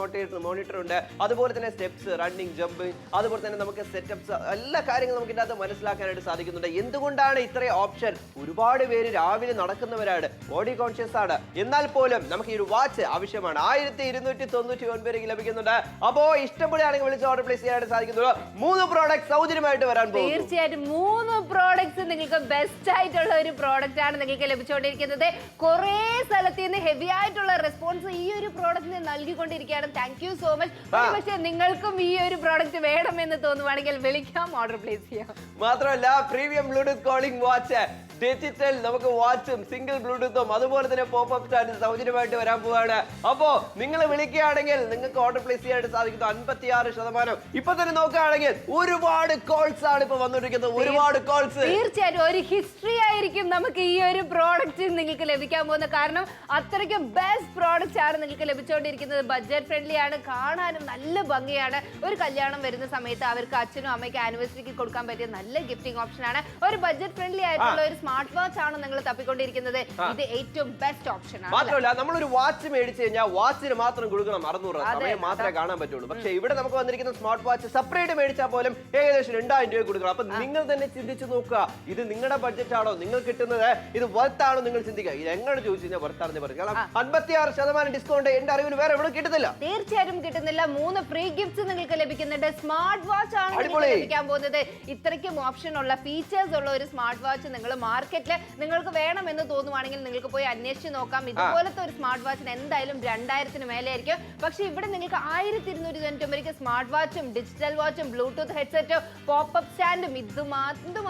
മോണിറ്റർ ഉണ്ട്, അതുപോലെ തന്നെ സ്റ്റെപ്സ്, റണ്ണിങ്, ജമ്പിങ്, അതുപോലെ തന്നെ നമുക്ക് സെറ്റപ്സ്, എല്ലാ കാര്യങ്ങളും നമുക്ക് ഇതിനകത്ത് മനസ്സിലാക്കാനായിട്ട് സാധിക്കുന്നുണ്ട്. എന്തുകൊണ്ടാണ് ഇത്രയും ഓപ്ഷൻ? ഒരുപാട് പേര് രാവിലെ നടക്കുന്നവരാണ്, ബോഡി കോൺഷ്യസ് ആണ്, എന്നാൽ പോലും നമുക്ക് ഈ ഒരു വാച്ച് ആവശ്യമാണ്. 1290 രൂപയ്ക്ക് ലഭിക്കുന്നുണ്ട്. അപ്പോ ഇഷ്ടപ്പെടുകയാണെങ്കിൽ വിളിച്ച് ഓർഡർ പ്ലേസ് ചെയ്യാനായിട്ട് സാധിക്കുന്നുള്ളൂ. 3 പ്രോഡക്റ്റ് സൗജന്യമായിട്ട് വരാൻ പോകുന്നു. തീർച്ചയായിട്ടും 3 പ്രോഡക്ട്സ് നിങ്ങൾക്ക് ബെസ്റ്റ് ആയിട്ടുള്ള ഒരു പ്രോഡക്റ്റ് ആണ് നിങ്ങൾക്ക് ലഭിച്ചുകൊണ്ടിരിക്കുന്നത്. കുറേ സ്ഥലത്ത് നിന്ന് ഹെവി ആയിട്ടുള്ള റെസ്പോൺസ് ഈ ഒരു പ്രോഡക്റ്റിന് നൽകിക്കൊണ്ടിരിക്കുകയാണ്. Thank you so much. പക്ഷേ നിങ്ങൾക്കും ഈ ഒരു പ്രോഡക്റ്റ് വേണമെന്ന് തോന്നുവാണെങ്കിൽ വിളിക്കാം, ഓർഡർ പ്ലേസ് ചെയ്യാം. മാത്രമല്ല premium Bluetooth calling watch, digital നമുക്ക് വാച്ചും സിംഗിൾ ബ്ലൂടൂത്തും അതുപോലെ തന്നെ പോപ്പ് സ്റ്റാൻഡ് സൗജന്യമായിട്ട് വരാൻ പോവാണ്. അപ്പോ നിങ്ങൾ വിളിക്കുകയാണെങ്കിൽ നിങ്ങൾക്ക് ഓർഡർ പ്ലേസ് ചെയ്യാനായിട്ട് സാധിക്കുന്നു 56%. ഇപ്പൊ തന്നെ നോക്കുകയാണെങ്കിൽ ഒരുപാട് കോൾസ് ആണ് ഇപ്പൊ വന്നിരിക്കുന്നത്. ഒരുപാട് കോൾസ്. തീർച്ചയായിട്ടും ഒരു ഹിസ്റ്ററി ആയിരിക്കും നമുക്ക് ഈ ഒരു പ്രോഡക്റ്റ് നിങ്ങൾക്ക് ലഭിക്കാൻ പോകുന്നത്. കാരണം അത്രയ്ക്ക് ബെസ്റ്റ് പ്രോഡക്റ്റ് ആണ് നിങ്ങൾക്ക് ലഭിച്ചുകൊണ്ടിരിക്കുന്നത്. ബഡ്ജറ്റ് ഫ്രണ്ട്ലി ആണ്, കാണാനും നല്ല ഭംഗിയാണ്. ഒരു കല്യാണം വരുന്ന സമയത്ത് അവർക്ക് അച്ഛനും അമ്മയ്ക്ക് ആനിവേഴ്സറിക്ക് കൊടുക്കാൻ പറ്റിയ നല്ല ഗിഫ്റ്റിംഗ് ഓപ്ഷൻ ആണ്. ഒരു ബഡ്ജറ്റ് ഫ്രണ്ട്ലി ആയിട്ടുള്ള ഒരു സ്മാർട്ട് വാച്ച് ആണ് നിങ്ങൾ തപ്പിക്കൊണ്ടിരിക്കുന്നത്. ഇത് ഏറ്റവും ബെസ്റ്റ് ഓപ്ഷൻ ആണ്. മാത്രമല്ല നമ്മളൊരു വാച്ച് മേടിച്ചു കഴിഞ്ഞാൽ വാച്ചിന് മാത്രം കൊടുക്കണം 600 സമയം മാത്രമേ കാണാൻ പറ്റുള്ളൂ. പക്ഷേ ഇവിടെ നമുക്ക് വന്നിരിക്കുന്ന സ്മാർട്ട് വാച്ച് സെപ്പറേറ്റ് മേടിച്ചാൽ പോലും ഏകദേശം 2000 രൂപ കൊടുക്കണം. അപ്പൊ നിങ്ങൾ തന്നെ ചിന്തിച്ചു നോക്കുക, ഇത് നിങ്ങളുടെ ബഡ്ജറ്റ് ആണോ, നിങ്ങൾ കിട്ടുന്നത് ഇത് വർത്ത് ആണോ നിങ്ങൾ ചിന്തിക്കുക. ഇത് എങ്ങനെ ചോദിച്ചു കഴിഞ്ഞാൽ വർത്ത് ആണെന്ന് പറയും. കാരണം 56% ഡിസ്കൗണ്ട് എന്റെ അറിവിൽ വേറെ എവിടെ കിട്ടുന്നില്ല. തീർച്ചയായിട്ടും കിട്ടുന്നില്ല. 3 ഫ്രീ ഗിഫ്റ്റ്സ് നിങ്ങൾക്ക് ലഭിക്കുന്നുണ്ട്. സ്മാർട്ട് വാച്ച് ആണ് നിങ്ങൾക്ക് ലഭിക്കാൻ പോകുന്നത്. ഇത്രയ്ക്കും ഓപ്ഷൻ ഉള്ള ഫീച്ചേഴ്സ് ഉള്ള ഒരു സ്മാർട്ട് വാച്ച് നിങ്ങൾ മാർക്കറ്റിൽ നിങ്ങൾക്ക് വേണമെന്ന് തോന്നുവാണെങ്കിൽ നിങ്ങൾക്ക് പോയി അന്വേഷിച്ച് നോക്കാം. ഇതുപോലത്തെ ഒരു സ്മാർട്ട് വാച്ചിന് എന്തായാലും 2000-ന് മേലെ ആയിരിക്കും. പക്ഷെ ഇവിടെ നിങ്ങൾക്ക് 1299 സ്മാർട്ട് വാച്ചും ഡിജിറ്റൽ വാച്ചും ബ്ലൂടൂത്ത് ഹെഡ്സെറ്റും പോപ്പ് സ്റ്റാൻഡും ഇത്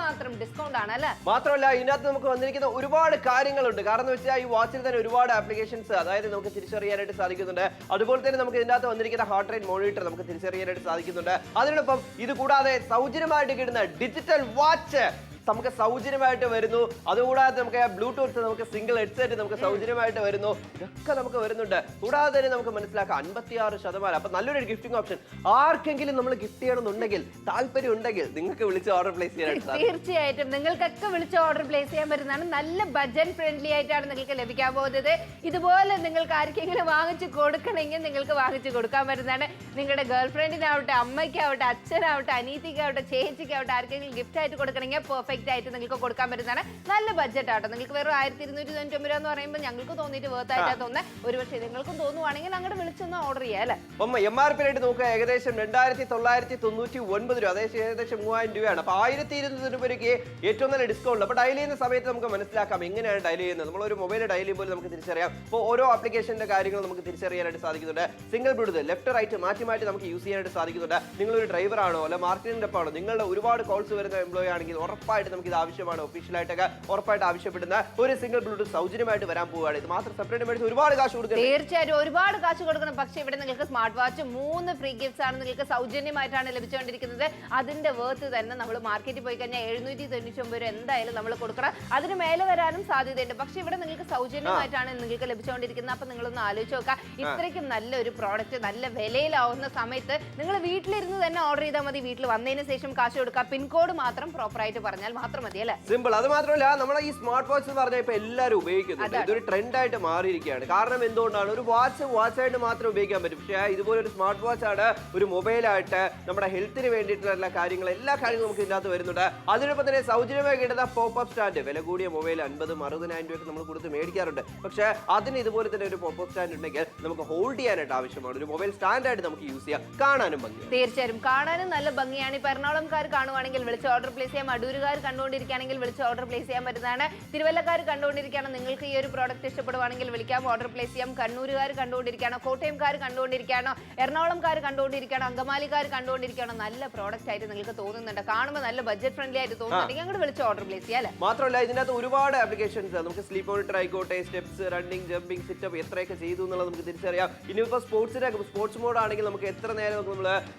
മാത്രം ഡിസ്കൗണ്ട് ആണ് അല്ലേ. മാത്രമല്ല ഇതിനകത്ത് നമുക്ക് വന്നിരിക്കുന്ന ഒരുപാട് കാര്യങ്ങളുണ്ട്. കാരണം വെച്ചാൽ ഈ വാച്ചിൽ തന്നെ ഒരുപാട് ആപ്ലിക്കേഷൻസ് അതായത് നമുക്ക് തിരിച്ചറിയാനായിട്ട് സാധിക്കുന്നുണ്ട്. അതുപോലെ തന്നെ നമുക്ക് ഇതിനകത്ത് വന്നിരിക്കുന്ന ഹാർട്ട് റേറ്റ് മോണിറ്റർ നമുക്ക് തിരിച്ചറിയാനായിട്ട് സാധിക്കുന്നുണ്ട്. അതിനോടൊപ്പം ഇത് കൂടാതെ സൗജന്യമായിട്ട് കിട്ടുന്ന ഡിജിറ്റൽ വാച്ച് നമുക്ക് സൗജന്യമായിട്ട് വരുന്നു. അതുകൂടാതെ നമുക്ക് ബ്ലൂടൂത്ത് നമുക്ക് സിംഗിൾ ഹെഡ്സെറ്റ് നമുക്ക് സൗജന്യമായിട്ട് വരുന്നു. ഇതൊക്കെ നമുക്ക് വരുന്നുണ്ട്. കൂടാതെ തന്നെ നമുക്ക് മനസ്സിലാക്കാം 56%. അപ്പൊ നല്ലൊരു ഗിഫ്റ്റിംഗ് ഓപ്ഷൻ. ആർക്കെങ്കിലും നമ്മൾ ഗിഫ്റ്റ് ചെയ്യണമെന്നുണ്ടെങ്കിൽ താല്പര്യം ഉണ്ടെങ്കിൽ നിങ്ങൾക്ക് വിളിച്ച് ഓർഡർ പ്ലേസ് ചെയ്യാനായിട്ട് തീർച്ചയായിട്ടും നിങ്ങൾക്കൊക്കെ വിളിച്ച് ഓർഡർ പ്ലേസ് ചെയ്യാൻ പറ്റുന്നതാണ്. നല്ല ബഡ്ജറ്റ് ഫ്രണ്ട്ലി ആയിട്ടാണ് നിങ്ങൾക്ക് ലഭിക്കാൻ പോകുന്നത്. ഇതുപോലെ നിങ്ങൾക്ക് ആർക്കെങ്കിലും വാങ്ങിച്ചു കൊടുക്കണമെങ്കിൽ നിങ്ങൾക്ക് വാങ്ങിച്ചു കൊടുക്കാൻ പറ്റുന്നതാണ്. നിങ്ങളുടെ ഗേൾ ഫ്രണ്ടിനാവട്ടെ, അമ്മയ്ക്കാവട്ടെ, അച്ഛനാവട്ടെ, അനീതിക്കാവട്ടെ, ചേച്ചിക്കാവട്ടെ ആർക്കെങ്കിലും ഗിഫ്റ്റ് ആയിട്ട് കൊടുക്കണമെങ്കിൽ പെർഫെക്റ്റ് ആയിട്ട് നിങ്ങൾക്ക് കൊടുക്കാൻ പറ്റുന്നതാണ്. നല്ല ബഡ്ജറ്റ് ആട്ടോ. നിങ്ങൾക്ക് വെറും 1299 രൂപ എന്ന് പറയുമ്പോൾ ഞങ്ങൾക്ക് തോന്നിയിട്ട് വേർത്ത് ആയിട്ടാണ് തോന്നുന്നത്. ഒരുപക്ഷെ നിങ്ങൾക്കും തോന്നുവാണെങ്കിൽ അങ്ങോട്ട് വിളിച്ചൊന്ന് ഓർഡർ ചെയ്യാം അല്ലേ. MRP റേറ്റ് നോക്കുക ഏകദേശം 2999 രൂപ, അതായത് ഏകദേശം 3000 രൂപയാണ്. അപ്പൊ 1200 രൂപയ്ക്ക് ഏറ്റവും നല്ല ഡിസ്കൗണ്ട്. അപ്പൊ ഡയൽ ചെയ്യുന്ന സമയത്ത് നമുക്ക് മനസ്സിലാക്കാം എങ്ങനെയാണ് ഡയൽ ചെയ്യുന്നത്. നമ്മളൊരു മൊബൈൽ ഡയൽ ചെയ്യുമ്പോൾ നമുക്ക് തിരിച്ചറിയാം. അപ്പോൾ ഓരോ ആപ്ലിക്കേഷന്റെ കാര്യങ്ങൾ നമുക്ക് തിരിച്ചറിയാനായിട്ട് സാധിക്കുന്നുണ്ട്. സിംഗിൾ ബ്ലൂടൂത്ത് ലെഫ്റ്റ് റൈറ്റ് മാറ്റി നമുക്ക് യൂസ് ചെയ്യാനായിട്ട് സാധിക്കുന്നുണ്ട്. നിങ്ങളൊരു ഡ്രൈവർ ആണോ അല്ല മാർക്കറ്റിംഗ് ഡെപ്പാണോ, നിങ്ങളുടെ ഒരുപാട് കോൾസ് വരുന്ന എംപ്ലോയി ആണെങ്കിൽ ഉറപ്പായിട്ട് നമുക്ക് ഇത് ആവശ്യമാണ്. ഒഫീഷ്യലായിട്ടൊക്കെ ഉറപ്പായിട്ട് ആവശ്യപ്പെടുന്ന ഒരു സിംഗിൾ ബ്ലൂടൂത്ത് സൗജന്യമായിട്ട് വരാൻ പോവുകയാണ്. ഇത് മാത്രം സെപ്പറേറ്റ് മേടിച്ച് ഒരുപാട് കാശ് കൊടുക്കണം. തീർച്ചയായിട്ടും ഒരുപാട് കാശ് കൊടുക്കണം. പക്ഷേ ഇവിടെ നിങ്ങൾക്ക് സ്മാർട്ട് വാച്ച് 3 ഫ്രീ ഗിഫ്റ്റ്സ് ആണ് നിങ്ങൾക്ക് സൗജന്യമായിട്ടാണ് ലഭിച്ചുകൊണ്ടിരിക്കുന്നത്. അതിന്റെ വേർത്ത് തന്നെ നമ്മൾ മാർക്കറ്റിൽ പോയി കഴിഞ്ഞാൽ 799 രൂപ എന്തായാലും നമ്മൾ കൊടുക്കണം. അതിന് മേലെ വരാനും സാധ്യതയുണ്ട്. പക്ഷെ ഇവിടെ നിങ്ങൾക്ക് സൗജന്യമായിട്ടാണ് നിങ്ങൾക്ക് ലഭിച്ചുകൊണ്ടിരിക്കുന്നത്. അപ്പൊ നിങ്ങളൊന്ന് ആലോചിച്ച് നോക്കുക. ഇത്രയ്ക്കും നല്ലൊരു പ്രോഡക്റ്റ് നല്ല വിലയിലാവുന്ന സമയത്ത് നിങ്ങൾ വീട്ടിലിരുന്ന് തന്നെ ഓർഡർ ചെയ്താൽ മതി. വീട്ടിൽ വന്നതിന് ശേഷം കാശ് കൊടുക്കുക. പിൻകോഡ് മാത്രം പ്രോപ്പർ ആയിട്ട് പറഞ്ഞാൽ മാത്രം മതി അല്ലേ. സിമ്പിൾ. അത് മാത്രമല്ല നമ്മളെ ഈ സ്മാർട്ട് വാച്ച് എന്ന് പറഞ്ഞാൽ ഇപ്പൊ എല്ലാവരും ഉപയോഗിക്കുന്നുണ്ട്. ഇതൊരു ട്രെൻഡ് ആയിട്ട് മാറിയിരിക്കുകയാണ്. കാരണം എന്തുകൊണ്ടാണ് ഒരു വാച്ചായിട്ട് മാത്രം ഉപയോഗിക്കാൻ പറ്റും. പക്ഷേ ഇതുപോലെ ഒരു സ്മാർട്ട് വാച്ച് ആണ് ഒരു മൊബൈലായിട്ട് നമ്മുടെ ഹെൽത്തിന് വേണ്ടിയിട്ടുള്ള എല്ലാ കാര്യങ്ങളും നമുക്ക് ഇതിനകത്ത് വരുന്നുണ്ട്. അതിനൊപ്പം തന്നെ സൗജന്യമായി കിട്ടുന്ന പോപ്പ് സ്റ്റാൻഡ് വില കൂടിയ മൊബൈൽ 50,000-60,000 രൂപയ്ക്ക് നമ്മൾ കൊടുത്ത് മേടിക്കാറുണ്ട്. പക്ഷേ അതിന് ഇതുപോലെ തന്നെ ഒരു പോപ്പ് സ്റ്റാൻഡ് ഉണ്ടെങ്കിൽ നമുക്ക് ഹോൾഡ് ചെയ്യാനായിട്ട് ആവശ്യമാണ്. ഒരു മൊബൈൽ സ്റ്റാൻഡായിട്ട് നമുക്ക് യൂസ് ചെയ്യാം. കാണാനും ഭംഗിയാണ്. തീർച്ചയായും കാണാനും നല്ല ഭംഗിയാണ്. ഇപ്പൊ എറണാകുളംകാർ കാണുവാണെങ്കിൽ വിളിച്ച് ഓർഡർ പ്ലേസ് ചെയ്യാം. അടൂരുകാർ കണ്ടുകൊണ്ടിരിക്കുകയാണെങ്കിൽ വിളിച്ച് ഓർഡർ പ്ലേസ് ചെയ്യാൻ പറ്റുന്നതാണ്. തിരുവല്ലക്കാർ കണ്ടുകൊണ്ടിരിക്കുകയാണ്, നിങ്ങൾക്ക് ഈ ഒരു പ്രോഡക്റ്റ് ഇഷ്ടപ്പെടുവാണെങ്കിൽ വിളിക്കാം, ഓർഡർ പ്ലേസ് ചെയ്യാം. കണ്ണൂരുകാർ കണ്ടുകൊണ്ടിരിക്കുകയാണോ, കോട്ടയംകാർ കണ്ടുകൊണ്ടിരിക്കുകയാണോ, എറണാകുളംകാർ കണ്ടുകൊണ്ടിരിക്കുകയാണോ, അങ്കമാലിക്കാർ കണ്ടുകൊണ്ടിരിക്കുകയാണോ, നല്ല പ്രോഡക്റ്റ് ആയിട്ട് നിങ്ങൾക്ക് തോന്നുന്നുണ്ട്, കാണുമ്പോൾ നല്ല ബഡ്ജറ്റ് ഫ്രണ്ട്ലി ആയിട്ട് തോന്നുന്നുണ്ടെങ്കിൽ അങ്ങോട്ട് വിളിച്ച് ഓർഡർ പ്ലേസ് ചെയ്യാം അല്ലേ. മാത്രമല്ല ഇതിനകത്ത് ഒരുപാട് ആപ്ലിക്കേഷൻസ് നമുക്ക് സ്ലീപ്പ് മോണിറ്റർ ആയിക്കോട്ടെ, സ്റ്റെപ്സ്, റണ്ണിങ്, ജമ്പിങ്, സിറ്റപ്പ് എത്രയൊക്കെ ചെയ്തു എന്നുള്ളത് നമുക്ക് തിരിച്ചറിയാം. ഇനിയിപ്പോൾ സ്പോർട്സ് മോഡ് ആണെങ്കിൽ നമുക്ക് എത്ര നേരം നമ്മൾ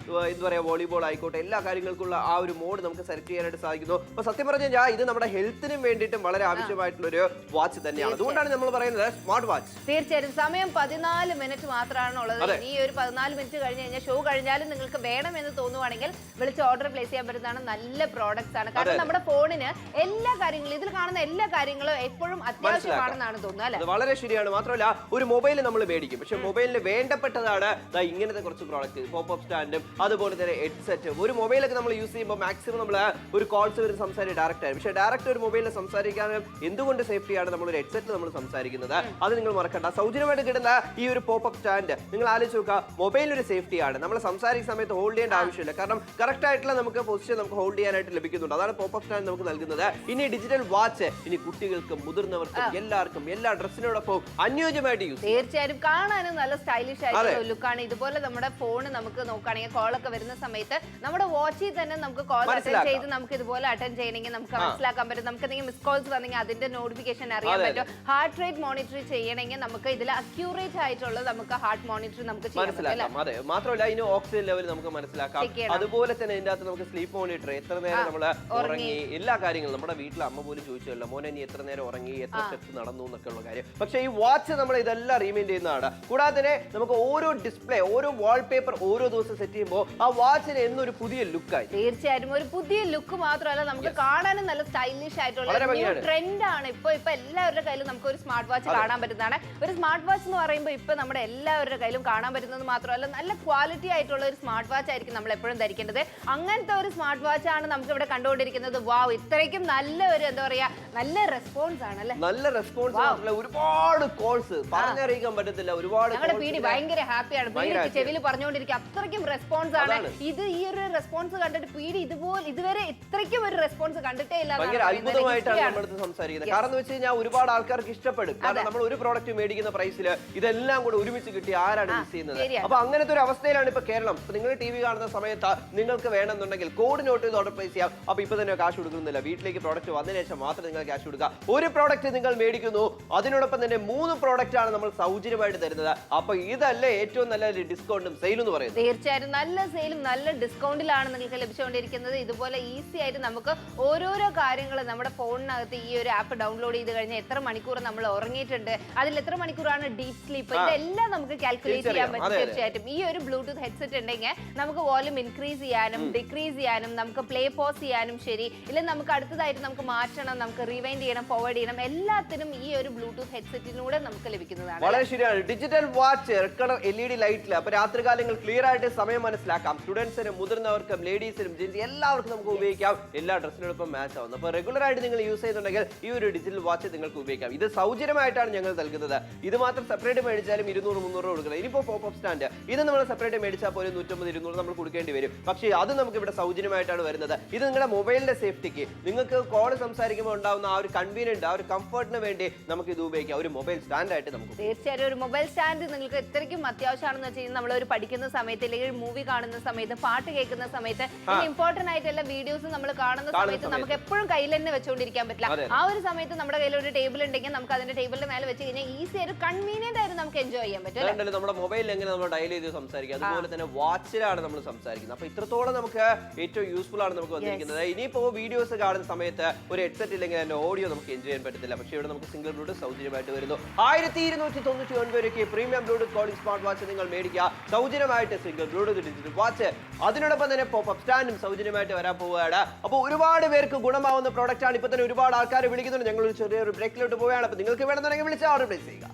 എന്താ പറയുക വോളിബോൾ ആയിക്കോട്ടെ എല്ലാ കാര്യങ്ങൾക്കുള്ള ആ ഒരു മോഡ് നമുക്ക് സെലക്ട് ചെയ്യാനായിട്ട് സാധിക്കുന്നു. അപ്പോൾ സത്യം പറഞ്ഞു കഴിഞ്ഞാൽ ഇത് നമ്മുടെ ഹെൽത്തിനും വേണ്ടിയിട്ടും വളരെ ആവശ്യമായിട്ടുള്ള ഒരു വാച്ച് തന്നെയാണ്. അതുകൊണ്ടാണ് നമ്മൾ പറയുന്നത് സ്മാർട്ട് വാച്ച്. തീർച്ചയായും സമയം 14 മിനിറ്റ് മാത്രമാണ് ഉള്ളത്. ഈ ഒരു 14 മിനിറ്റ് കഴിഞ്ഞ് കഴിഞ്ഞാൽ ഷോ കഴിഞ്ഞാലും നിങ്ങൾക്ക് വേണമെന്ന് തോന്നുവാണെങ്കിൽ വിളിച്ച് ഓർഡർ പ്ലേസ് ചെയ്യാൻ പറ്റുന്നതാണ്. നല്ല പ്രോഡക്ട്സ് ആണ്. കാരണം നമ്മുടെ ഫോണിന് എല്ലാ കാര്യങ്ങളും ഇതിൽ കാണുന്ന എല്ലാ കാര്യങ്ങളും എപ്പോഴും അത്യാവശ്യമാണെന്നാണ് തോന്നുന്നത് അല്ലെ. വളരെ ശരിയാണ്. മാത്രമല്ല ഒരു മൊബൈൽ നമ്മൾ മേടിക്കും, പക്ഷെ മൊബൈലിന് വേണ്ടപ്പെട്ടതാണ് ഇങ്ങനത്തെ കുറച്ച് പ്രോഡക്റ്റ്, പോപ്പ് സ്റ്റാൻഡും അതുപോലെ തന്നെ ഹെഡ്സെറ്റും. ഒരു മൊബൈലൊക്കെ നമ്മൾ യൂസ് ചെയ്യുമ്പോൾ മാക്സിമം നമ്മൾ ഒരു കോൾസ് വരുന്ന സംസാരിക്കുക ഡയറക്റ്റ് ആയി. പക്ഷേ ഡയറക്റ്റ് ഒരു മൊബൈലിൽ സംസാരിക്കാനും എന്തുകൊണ്ട് സേഫ്റ്റിയാണ് നമ്മൾ ഒരു ഹെഡ്സെറ്റിൽ നമ്മൾ സംസാരിക്കുന്നത്. അത് നിങ്ങൾ മറക്കണ്ട. സൗജന്യമായിട്ട് കിട്ടുന്ന ഈ ഒരു പോപ്പപ്പ് സ്റ്റാൻഡ് നിങ്ങൾ ആലോചിച്ച് നോക്കുക. മൊബൈൽ ഒരു സേഫ്റ്റിയാണ്. നമ്മൾ സംസാരിക്കുന്ന സമയത്ത് ഹോൾഡ് ചെയ്യേണ്ട ആവശ്യമില്ല. കാരണം കറക്റ്റ് ആയിട്ടുള്ള നമുക്ക് പൊസിഷൻ നമുക്ക് ഹോൾഡ് ചെയ്യാനായിട്ട് ലഭിക്കുന്നുണ്ട്. അതാണ് പോപ്പപ്പ് സ്റ്റാൻഡ് നമുക്ക് നൽകുന്നത്. ഇനി ഡിജിറ്റൽ വാച്ച് ഇനി കുട്ടികൾക്കും മുതിർന്നവർക്കും എല്ലാവർക്കും എല്ലാ ഡ്രസ്സിനോടൊപ്പം അനുയോജ്യമായിട്ട് യൂസ്. തീർച്ചയായും കാണാനും നല്ല സ്റ്റൈലിഷ് ആയിട്ടുള്ള ലുക്കാണ്. ഇതുപോലെ നമ്മുടെ ഫോൺ നമുക്ക് നോക്കുകയാണെങ്കിൽ കോളൊക്കെ വരുന്ന സമയത്ത് നമ്മുടെ വാച്ചിൽ തന്നെ നമുക്ക് കോൾ അറ്റൻഡ് ചെയ്ത് നമുക്ക് ഇതുപോലെ അറ്റൻഡ് ചെയ്യണമെങ്കിൽ നമുക്ക് മനസ്സിലാക്കാൻ പറ്റും. നമുക്ക് എന്തെങ്കിലും മിസ് കോൾസ് വന്നെങ്കിൽ അതിന്റെ നോട്ടിഫിക്കേഷൻ അറിയാൻ പറ്റും. ഹാർട്ട് റേറ്റ് മോണിറ്റർ ചെയ്യണമെങ്കിൽ നമുക്ക് ഇതിൽ അക്യൂറേറ്റ് ആയിട്ടുള്ള നമുക്ക് ഹാർട്ട് മോണിറ്റർ നമുക്ക് മനസ്സിലാക്കാം. അതെ, മാത്രമല്ല ഇതിന് ഓക്സിജൻ ലെവൽ നമുക്ക് മനസ്സിലാക്കാം. അതുപോലെ തന്നെ ഇതിന്റെ അകത്ത് നമുക്ക് സ്ലീപ്പ് മോണിറ്റർ, എത്ര നേരം നമ്മൾ ഉറങ്ങി, എല്ലാ കാര്യങ്ങളും നമ്മുടെ വീട്ടിലെ അമ്മ പോലും ചോദിച്ചല്ലോ മോനെ നീ എത്ര നേരം ഉറങ്ങി, എത്ര സ്റ്റെപ്സ് നടന്നു എന്നൊക്കെ ഉള്ള കാര്യം. പക്ഷേ ഈ വാച്ച് നമ്മൾ ഇതെല്ലാം റീമൈൻഡ് ചെയ്യുന്നതാണ്. കൂടാതെ തന്നെ നമുക്ക് ഓരോ ഡിസ്പ്ലേ, ഓരോ വാൾപേപ്പർ ഓരോ ദിവസം സെറ്റ് ചെയ്യുമ്പോൾ ആ വാച്ചിന് എന്നൊരു പുതിയ ലുക്കായി. തീർച്ചയായും ഒരു പുതിയ ലുക്ക് മാത്രമല്ല നമുക്ക് കാണാനും നല്ല സ്റ്റൈലിഷ് ആയിട്ടുള്ള ട്രെൻഡ് ആണ്. ഇപ്പൊ എല്ലാവരുടെ കയ്യിലും നമുക്ക് ഒരു സ്മാർട്ട് വാച്ച് കാണാൻ പറ്റുന്നതാണ്. ഒരു സ്മാർട്ട് വാച്ച് എന്ന് പറയുമ്പോൾ ഇപ്പൊ നമ്മുടെ എല്ലാവരുടെ കയ്യിലും കാണാൻ പറ്റുന്നത് മാത്രമല്ല നല്ല ക്വാളിറ്റി ആയിട്ടുള്ള ഒരു സ്മാർട്ട് വാച്ച് ആയിരിക്കും നമ്മൾ എപ്പോഴും ധരിക്കേണ്ടത്. അങ്ങനത്തെ ഒരു സ്മാർട്ട് വാച്ച് ആണ് നമുക്ക് ഇവിടെ കണ്ടുകൊണ്ടിരിക്കുന്നത്. വാവ്, ഇത്രയ്ക്കും നല്ല ഒരു എന്താ പറയാ നല്ല റെസ്പോൺസ് ആണ് അല്ലെ. നല്ല റെസ്പോൺസ്, ഒരുപാട് കോൾസ് പറഞ്ഞറിയിക്കാൻ പറ്റത്തില്ല. ഒരുപാട് ഞങ്ങളുടെ പീഡി ഭയങ്കര ഹാപ്പിയാണ്. പീഡിക്ക് ചെവിയിൽ പറഞ്ഞുകൊണ്ടിരിക്കുക. അത്രയ്ക്കും റെസ്പോൺസ് ആണ് ഇത്. ഈ ഒരു റെസ്പോൺസ് കണ്ടിട്ട് പീഡി ഇതുവരെ ഇത്രയ്ക്കും ഒരു റെസ്പോൺസ് കണ്ടിട്ടേ ഇല്ല. ഭയങ്കര അത്ഭുതമായിട്ടാണ് നമ്മുടെ സംസാരിക്കുന്നത്. കാരണം എന്ന് വെച്ച് കഴിഞ്ഞാൽ ഒരുപാട് ആൾക്കാർക്ക് ഇഷ്ടപ്പെടും. കാരണം നമ്മൾ ഒരു പ്രോഡക്റ്റ് മേടിക്കുന്ന പ്രൈസിൽ ഇതെല്ലാം കൂടെ ഒരുമിച്ച് കിട്ടി ആരാണ് മിസ് ചെയ്യുന്നത്? അപ്പൊ അങ്ങനത്തെ ഒരു അവസ്ഥയിലാണ് ഇപ്പൊ കേരളം. ഇപ്പൊ നിങ്ങൾ ടി വി കാണുന്ന സമയത്ത് നിങ്ങൾക്ക് വേണമെന്നുണ്ടെങ്കിൽ കോഡ് നോട്ട് ചെയ്ത് ഓർഡർ പ്ലേസ് ചെയ്യാം. അപ്പൊ ഇപ്പൊ തന്നെ കാശ് കൊടുക്കുന്നില്ല. വീട്ടിലേക്ക് പ്രോഡക്റ്റ് വന്നതിന് ശേഷം മാത്രം നിങ്ങൾ ക്യാഷ് കൊടുക്കുക. ഒരു പ്രോഡക്റ്റ് നിങ്ങൾ മേടിക്കുന്നു, അതിനോടൊപ്പം തന്നെ 3 പ്രോഡക്റ്റ് ആണ് നമ്മൾ സൗജന്യമായിട്ട് തരുന്നത്. അപ്പൊ ഇതല്ലേ ഏറ്റവും നല്ല ഡിസ്കൗണ്ടും സെയിലും എന്ന് പറയുന്നത്. തീർച്ചയായും നല്ല സെയിലും നല്ല ഡിസ്കൗണ്ടിലാണ് നിങ്ങൾക്ക് ലഭിച്ചുകൊണ്ടിരിക്കുന്നത്. ഇതുപോലെ ഈസി ആയിട്ട് നമുക്ക് ഓരോരോ കാര്യങ്ങൾ നമ്മുടെ ഫോണിനകത്ത് ഈ ഒരു ആപ്പ് ഡൗൺലോഡ് ചെയ്ത് കഴിഞ്ഞാൽ എത്ര മണിക്കൂർ നമ്മൾ ഉറങ്ങിയിട്ടുണ്ട്, അതിൽ എത്ര മണിക്കൂറാണ് ഡീപ് സ്ലീപ്പ്, ഇതെല്ലാം നമുക്ക് കാൽക്കുലേറ്റ് ചെയ്യാൻ പറ്റും. തീർച്ചയായിട്ടും ഈ ഒരു ബ്ലൂടൂത്ത് ഹെഡ്സെറ്റ് ഉണ്ടെങ്കിൽ നമുക്ക് വോളിയം ഇൻക്രീസ് ചെയ്യാനും ഡിക്രീസ് ചെയ്യാനും നമുക്ക് പ്ലേ പോസ് ചെയ്യാനും ശരി, ഇല്ല നമുക്ക് അടുത്തതായിട്ട് നമുക്ക് മാറ്റണം, നമുക്ക് റിവൈൻഡ് ചെയ്യണം, ഫോർവേഡ് ചെയ്യണം, എല്ലാത്തിനും ഈ ഒരു ബ്ലൂടൂത്ത് ഹെഡ്സെറ്റിലൂടെ നമുക്ക് ലഭിക്കുന്നതാണ്. വളരെ ശരിയാണ്. Digital watch, red colour LED ലൈറ്റിൽ അപ്പൊ രാത്രികാലങ്ങൾ ക്ലിയർ ആയിട്ട് സമയം മനസ്സിലാക്കാം. സ്റ്റുഡൻസിനും മുതിർന്നവർക്കും ലേഡീസിനും ജെൻസ് എല്ലാവർക്കും നമുക്ക് ഉപയോഗിക്കാം. എല്ലാ ഡ്രസ്സിനോടൊപ്പം മാച്ച് ആവുന്നു. അപ്പൊ റെഗുലർ ആയിട്ട് നിങ്ങൾ യൂസ് ചെയ്യുന്നുണ്ടെങ്കിൽ ഈ ഒരു ഡിജിറ്റൽ വാച്ച് നിങ്ങൾക്ക് ഉപയോഗിക്കാം. ഇത് സൗജന്യമായിട്ടാണ് ഞങ്ങൾ നൽകുന്നത്. ഇത് മാത്രം സെപ്പറേറ്റ് മേടിച്ചാലും 200-300 രൂപ കൊടുക്കണം. ഇനിയിപ്പോ പോപ്പപ്പ് സ്റ്റാൻഡ് ഇത് നമ്മൾ സെപ്പറേറ്റ് മേടിച്ചാൽ പോലും 150-200 നമ്മൾ കൊടുക്കേണ്ടി വരും. പക്ഷേ അത് നമുക്ക് ഇവിടെ സൗജന്യമായിട്ടാണ് വരുന്നത്. ഇത് നിങ്ങളുടെ മൊബൈലിന്റെ സേഫ്റ്റിക്ക്, നിങ്ങൾക്ക് കോൾ സംസാരിക്കുമ്പോൾ ഉണ്ടാവുന്ന ആ ഒരു കൺവീനിയന്റ്, ആ ഒരു കംഫർട്ടിന് വേണ്ടി നമുക്ക് ഇത് ഉപയോഗിക്കാം. ഒരു മൊബൈൽ സ്റ്റാൻഡ് ആയിട്ട് നമുക്ക്. തീർച്ചയായും ഒരു മൊബൈൽ സ്റ്റാൻഡ് നിങ്ങൾക്ക് എത്രയ്ക്കും അത്യാവശ്യമാണെന്ന് വെച്ചാൽ നമ്മൾ ഒരു പഠിക്കുന്ന സമയത്ത് അല്ലെങ്കിൽ മൂവി കാണുന്ന സമയത്ത്, പാട്ട് കേൾക്കുന്ന സമയത്ത്, ഇമ്പോർട്ടന്റ് ആയിട്ടുള്ള വീഡിയോസ് നമ്മൾ കാണുന്ന സമയത്ത് നമുക്ക് എപ്പോഴും കയ്യിൽ തന്നെ വെച്ചുകൊണ്ടിരിക്കാൻ പറ്റില്ല. ആ ഒരു സമയത്ത് നമ്മുടെ കയ്യിൽ ഒരു ടേബിൾ ഉണ്ടെങ്കിൽ നമുക്ക് അതിന്റെ ടേബിളിന്റെ മേലെ വെച്ച് കഴിഞ്ഞാൽ ഈസി ആയിട്ട് കൺവീനിയന്റ് ആയിട്ട് നമുക്ക് എൻജോയ് ചെയ്യാൻ പറ്റും. നമ്മുടെ മൊബൈലിൽ എങ്ങനെ നമ്മൾ ഡയൽ ചെയ്ത് സംസാരിക്കുക, അതുപോലെ തന്നെ വാച്ചിലാണ് നമ്മൾ സംസാരിക്കുന്നത്. അപ്പൊ ഇത്രത്തോളം നമുക്ക് ഏറ്റവും യൂസ്ഫുൾ ആണ് നമുക്ക് വന്നിരിക്കുന്നത്. ഇനിയിപ്പോ വീഡിയോസ് കാണുന്ന സമയത്ത് ഒരു ഹെഡ്സെറ്റ് ഇല്ലെങ്കിൽ അതിന്റെ ഓഡിയോ നമുക്ക് എൻജോയ് ചെയ്യാൻ പറ്റത്തില്ല. പക്ഷേ ഇവിടെ നമുക്ക് സിംഗിൾ ബ്ലൂടൂത്ത് സൗജന്യമായിട്ട് വരുന്നു. 1299 രൂപയ്ക്ക് premium Bluetooth calling smart watch നിങ്ങൾ മേടിക്കുക. സൗജന്യമായിട്ട് സിംഗിൾ ബ്ലൂടൂത്ത് ഡിജിറ്റൽ വാച്ച്, അതിനോടൊപ്പം തന്നെ പോപ്പപ്പ് സ്റ്റാൻഡും സൗജന്യമായിട്ട് വരാൻ പോവുകയാണ്. അപ്പോൾ ഒരുപാട് പേർക്ക് ഗുണമാവുന്ന പ്രോഡക്റ്റ് ആണ്. ഇപ്പൊ തന്നെ ഒരുപാട് ആൾക്കാർ വിളിക്കുന്നുണ്ട്. ഞങ്ങൾ ഒരു ചെറിയൊരു ബ്രേക്കിലോട്ട് പോവുകയാണ്. അപ്പൊ നിങ്ങൾക്ക് വേണമെന്നുണ്ടെങ്കിൽ വിളിച്ച് ഓർഡർ പ്ലേസ് ചെയ്യുക.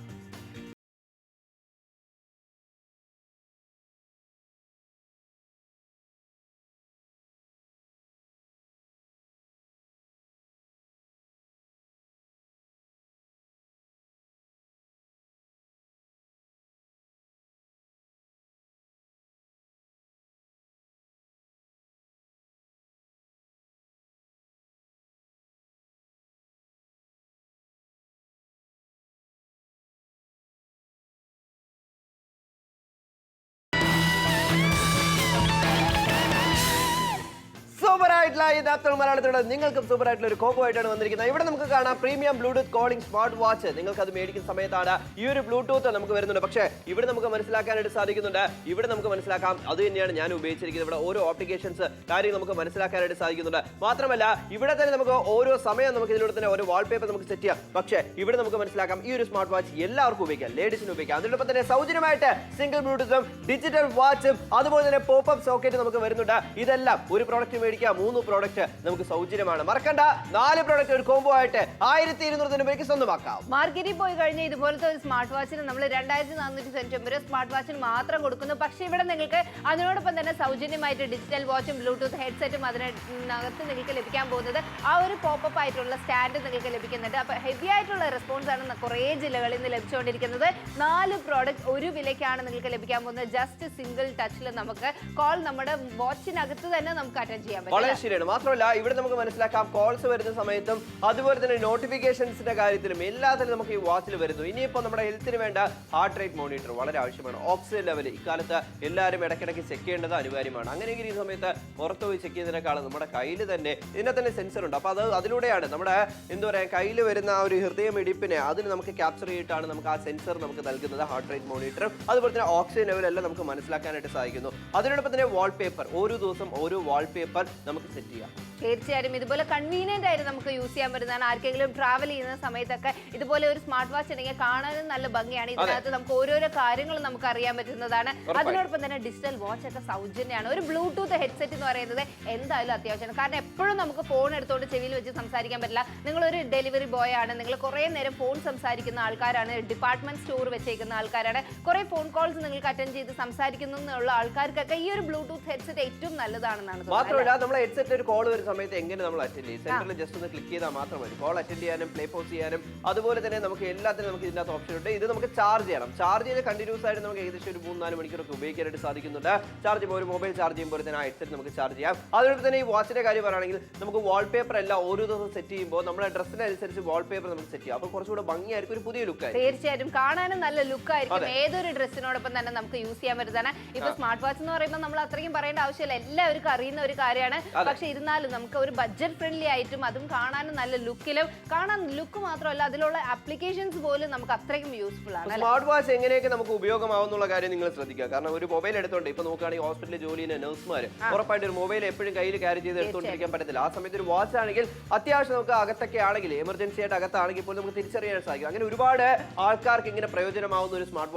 സൂപ്പർ ആയിട്ടുള്ള യഥാർത്ഥ മലയാളത്തിലൂടെ നിങ്ങൾക്കും സൂപ്പർ ആയിട്ടുള്ള ഒരു കോംബോ ആയിട്ടാണ് വന്നിരിക്കുന്നത്. ഇവിടെ നമുക്ക് കാണാം premium Bluetooth calling smart watch. നിങ്ങൾക്ക് അത് മേടിക്കുന്ന സമയത്താണ് ഈ ഒരു ബ്ലൂടൂത്ത് നമുക്ക് വരുന്നുണ്ട്. പക്ഷേ ഇവിടെ നമുക്ക് മനസ്സിലാക്കാനായിട്ട് സാധിക്കുന്നുണ്ട്. ഇവിടെ നമുക്ക് മനസ്സിലാക്കാം, അത് തന്നെയാണ് ഞാൻ ഉപയോഗിച്ചിരിക്കുന്നത്. ഇവിടെ ഓരോ ആപ്ലിക്കേഷൻസ് കാര്യങ്ങൾ നമുക്ക് മനസ്സിലാക്കാനായിട്ട് സാധിക്കുന്നുണ്ട്. മാത്രമല്ല ഇവിടെ തന്നെ നമുക്ക് ഓരോ സമയം നമുക്ക് ഇതിലൂടെ തന്നെ ഓരോ വാൾപേപ്പർ നമുക്ക് സെറ്റ് ചെയ്യാം. പക്ഷേ ഇവിടെ നമുക്ക് മനസ്സിലാക്കാം ഈ ഒരു സ്മാർട്ട് വാച്ച് എല്ലാവർക്കും ഉപയോഗിക്കാം, ലേഡീസിന് ഉപയോഗിക്കാം. അതിനോടൊപ്പം തന്നെ സൗജന്യമായിട്ട് സിംഗിൾ ബ്ലൂടൂത്തും ഡിജിറ്റൽ വാച്ചും അതുപോലെ തന്നെ പോപ്പപ്പ് സോക്കറ്റ് നമുക്ക് വരുന്നുണ്ട്. ഇതെല്ലാം ഒരു പ്രോഡക്റ്റ് മേടിക്കുക, 3 3 പ്രോഡക്റ്റ് നമുക്ക് സൗജന്യമാണ്. മറക്കണ്ട, 4 പ്രോഡക്റ്റ് ഒരു കോംബോ ആയിട്ട് 1200 രൂപയ്ക്ക് സ്വന്തമാക്കാം. മാർക്കറ്റിൽ പോയി കഴിഞ്ഞാൽ ഇതുപോലത്തെ ഒരു സ്മാർട്ട് വാച്ചിന് നമ്മൾ 2499 സ്മാർട്ട് വാച്ചിന് മാത്രം കൊടുക്കുന്നു. പക്ഷേ ഇവിടെ നിങ്ങൾക്ക് അതിനോടൊപ്പം തന്നെ സൗജന്യമായിട്ട് ഡിജിറ്റൽ വാച്ചും ബ്ലൂടൂത്ത് ഹെഡ്സെറ്റും അതിനകത്ത് നിങ്ങൾക്ക് ലഭിക്കാൻ പോകുന്നത് ആ ഒരു പോപ്പപ്പ് ആയിട്ടുള്ള സ്റ്റാൻഡ് നിങ്ങൾക്ക് ലഭിക്കുന്നുണ്ട്. അപ്പോൾ ഹെവി ആയിട്ടുള്ള റെസ്പോൺസ് ആണ് കുറേ ജില്ലകളിൽ നിന്ന് ലഭിച്ചുകൊണ്ടിരിക്കുന്നത്. 4 പ്രോഡക്റ്റ് ഒരു വിലയ്ക്കാണ് നിങ്ങൾക്ക് ലഭിക്കാൻ പോകുന്നത്. ജസ്റ്റ് സിംഗിൾ ടച്ചിൽ നമുക്ക് കോൾ നമ്മുടെ വാച്ചിനകത്ത് തന്നെ നമുക്ക് അറ്റൻഡ് ചെയ്യാൻ പറ്റും. വളരെ ശരിയാണ്. മാത്രമല്ല ഇവിടെ നമുക്ക് മനസ്സിലാക്കാം കോൾസ് വരുന്ന സമയത്തും അതുപോലെ തന്നെ നോട്ടിഫിക്കേഷൻസിന്റെ കാര്യത്തിലും എല്ലാത്തിലും നമുക്ക് ഈ വാച്ചിൽ വരുന്നു. ഇനിയിപ്പോൾ നമ്മുടെ ഹെൽത്തിന് വേണ്ട ഹാർട്ട് റേറ്റ് മോണിറ്റർ വളരെ ആവശ്യമാണ്. ഓക്സിജൻ ലെവൽ ഇക്കാലത്ത് എല്ലാവരും ഇടയ്ക്കിടയ്ക്ക് ചെക്ക് ചെയ്യേണ്ടത് അനിവാര്യമാണ്. അങ്ങനെയെങ്കിൽ ഈ സമയത്ത് പുറത്ത് പോയി ചെക്ക് ചെയ്യുന്നതിനേക്കാളും നമ്മുടെ കയ്യിൽ തന്നെ ഇതിനെ തന്നെ സെൻസർ ഉണ്ട്. അപ്പോൾ അതിലൂടെയാണ് നമ്മുടെ എന്താ പറയുക കയ്യിൽ വരുന്ന ആ ഒരു ഹൃദയമിടിപ്പിനെ അതിന് നമുക്ക് ക്യാപ്ചർ ചെയ്തിട്ടാണ് നമുക്ക് ആ സെൻസർ നമുക്ക് നൽകുന്നത്. ഹാർട്ട് റേറ്റ് മോണിറ്ററും അതുപോലെ തന്നെ ഓക്സിജൻ ലെവൽ എല്ലാം നമുക്ക് മനസ്സിലാക്കാനായിട്ട് സാധിക്കുന്നു. അതിനോടൊപ്പം തന്നെ വാൾപേപ്പർ ഓരോ ദിവസം ഓരോ വാൾപേപ്പർ നമുക്ക് സെറ്റ് ചെയ്യാം. തീർച്ചയായും ഇതുപോലെ കൺവീനിയന്റ് ആയിട്ട് നമുക്ക് യൂസ് ചെയ്യാൻ പറ്റുന്നതാണ്. ആർക്കെങ്കിലും ട്രാവൽ ചെയ്യുന്ന സമയത്തൊക്കെ ഇതുപോലെ ഒരു സ്മാർട്ട് വാച്ച് ഉണ്ടെങ്കിൽ കാണാനും നല്ല ഭംഗിയാണ്. ഇതിനകത്ത് നമുക്ക് ഓരോരോ കാര്യങ്ങൾ നമുക്ക് അറിയാൻ പറ്റുന്നതാണ്. അതിനോടൊപ്പം തന്നെ ഡിജിറ്റൽ വാച്ച് ഒക്കെ സൗജന്യമാണ്. ഒരു ബ്ലൂടൂത്ത് ഹെഡ്സെറ്റ് എന്ന് പറയുന്നത് എന്തായാലും അത്യാവശ്യമാണ്. കാരണം എപ്പോഴും നമുക്ക് ഫോൺ എടുത്തുകൊണ്ട് ചെവിയിൽ വെച്ച് സംസാരിക്കാൻ പറ്റില്ല. നിങ്ങളൊരു ഡെലിവറി ബോയ് ആണ്, നിങ്ങൾ കുറേ നേരം ഫോൺ സംസാരിക്കുന്ന ആൾക്കാരാണ്, ഡിപ്പാർട്ട്മെന്റ് സ്റ്റോർ വെച്ചേക്കുന്ന ആൾക്കാരാണ്, കുറേ ഫോൺ കോൾസ് നിങ്ങൾക്ക് അറ്റൻഡ് ചെയ്ത് സംസാരിക്കുന്നു എന്നുള്ള ആൾക്കാർക്കൊക്കെ ഈ ഒരു ബ്ലൂടൂത്ത് ഹെഡ്സെറ്റ് ഏറ്റവും നല്ലതാണെന്നാണ്. മാത്രമല്ല നമ്മൾ ഹെഡ്സെറ്റ് ഒരു കോൾ വരുന്ന സമയത്ത് എങ്ങനെ നമ്മൾ അറ്റൻഡ് ചെയ്യും? സെന്ററിൽ ജസ്റ്റ് ഒന്ന് ക്ലിക്ക് ചെയ്താൽ മാത്രം മതി. കോൾ അറ്റൻഡ് ചെയ്യാനും പ്ലേ പോസ് ചെയ്യാനും അതുപോലെ തന്നെ നമുക്ക് എല്ലാത്തിനും നമുക്ക് ഇതിനകത്ത് ഓപ്ഷൻ ഉണ്ട്. ഇത് നമുക്ക് ചാർജ് ചെയ്യണം. ചാർജ് ചെയ്ത് കണ്ടിന്യൂസ് ആയിട്ട് നമുക്ക് ഏകദേശം ഒരു 3-4 മണിക്കൂറൊക്കെ ഉപയോഗിക്കാനായിട്ട് സാധിക്കുന്നുണ്ട്. ചാർജ് ചെയ്യുമ്പോൾ ഒരു മൊബൈൽ ചാർജ് ചെയ്യുമ്പോൾ തന്നെ ആ ഹെഡ്സെറ്റ് നമുക്ക് ചാർജ് ചെയ്യാം. അതുകൊണ്ട് തന്നെ ഈ വാച്ചിന്റെ കാര്യം പറയുകയാണെങ്കിൽ നമുക്ക് വാൾപേപ്പർ എല്ലാം ഓരോ ദിവസം സെറ്റ് ചെയ്യുമ്പോൾ നമ്മുടെ ഡ്രസ്സിനനുസരിച്ച് വാൾപേപ്പർ നമുക്ക് സെറ്റ് ചെയ്യാം. അപ്പോൾ കുറച്ചുകൂടെ ഭംഗിയായിരിക്കും, ഒരു പുതിയ ലുക്ക് ആയിരിക്കും. തീർച്ചയായും കാണാനും നല്ല ലുക്ക് ആയിരിക്കും. ഏതൊരു ഡ്രസ്സിനോടൊപ്പം തന്നെ നമുക്ക് യൂസ് ചെയ്യാൻ പറ്റുന്നതാണ്. ഇപ്പൊ സ്മാർട്ട് വാച്ച് എന്ന് പറയുമ്പോൾ നമ്മൾ അത്രയും പറയേണ്ട ആവശ്യമില്ല, എല്ലാവർക്കും അറിയുന്ന ഒരു കാര്യമാണ്. പക്ഷെ ഇരുന്നാലും നമുക്ക് ഒരു ബഡ്ജറ്റ് ഫ്രണ്ട്ലി ആയിട്ടും അതും കാണാനും നല്ല ലുക്കിലും കാണാൻ ലുക്ക് മാത്രമല്ല അതിലുള്ള ആപ്ലിക്കേഷൻസ് പോലും നമുക്ക് അത്രയും യൂസ്ഫുൾ ആണ്. സ്മാർട്ട് വാച്ച് എങ്ങനെയൊക്കെ നമുക്ക് ഉപയോഗമാവുന്നുള്ള കാര്യം നിങ്ങൾ ശ്രദ്ധിക്കുക. കാരണം ഒരു മൊബൈൽ എടുത്തോണ്ട് ഇപ്പൊ നോക്കുകയാണെങ്കിൽ ഹോസ്പിറ്റലിൽ ജോലി ചെയ്യുന്ന നഴ്സുമാർ ഉറപ്പായിട്ട് ഒരു മൊബൈൽ എപ്പോഴും കയ്യിൽ ക്യാരി ചെയ്ത് എടുത്തുകൊണ്ടിരിക്കാൻ പറ്റത്തില്ല. ആ സമയത്ത് ഒരു വാച്ച് ആണെങ്കിൽ അത്യാവശ്യം നമുക്ക് അകത്തൊക്കെ ആണെങ്കിൽ എമർജൻസി ആയിട്ട് അകത്താണെങ്കിൽ പോലും നമുക്ക് തിരിച്ചറിയാൻ സാധിക്കും. അങ്ങനെ ഒരുപാട് ആൾക്കാർക്ക് ഇങ്ങനെ പ്രയോജനമാവുന്ന ഒരു സ്മാർട്ട്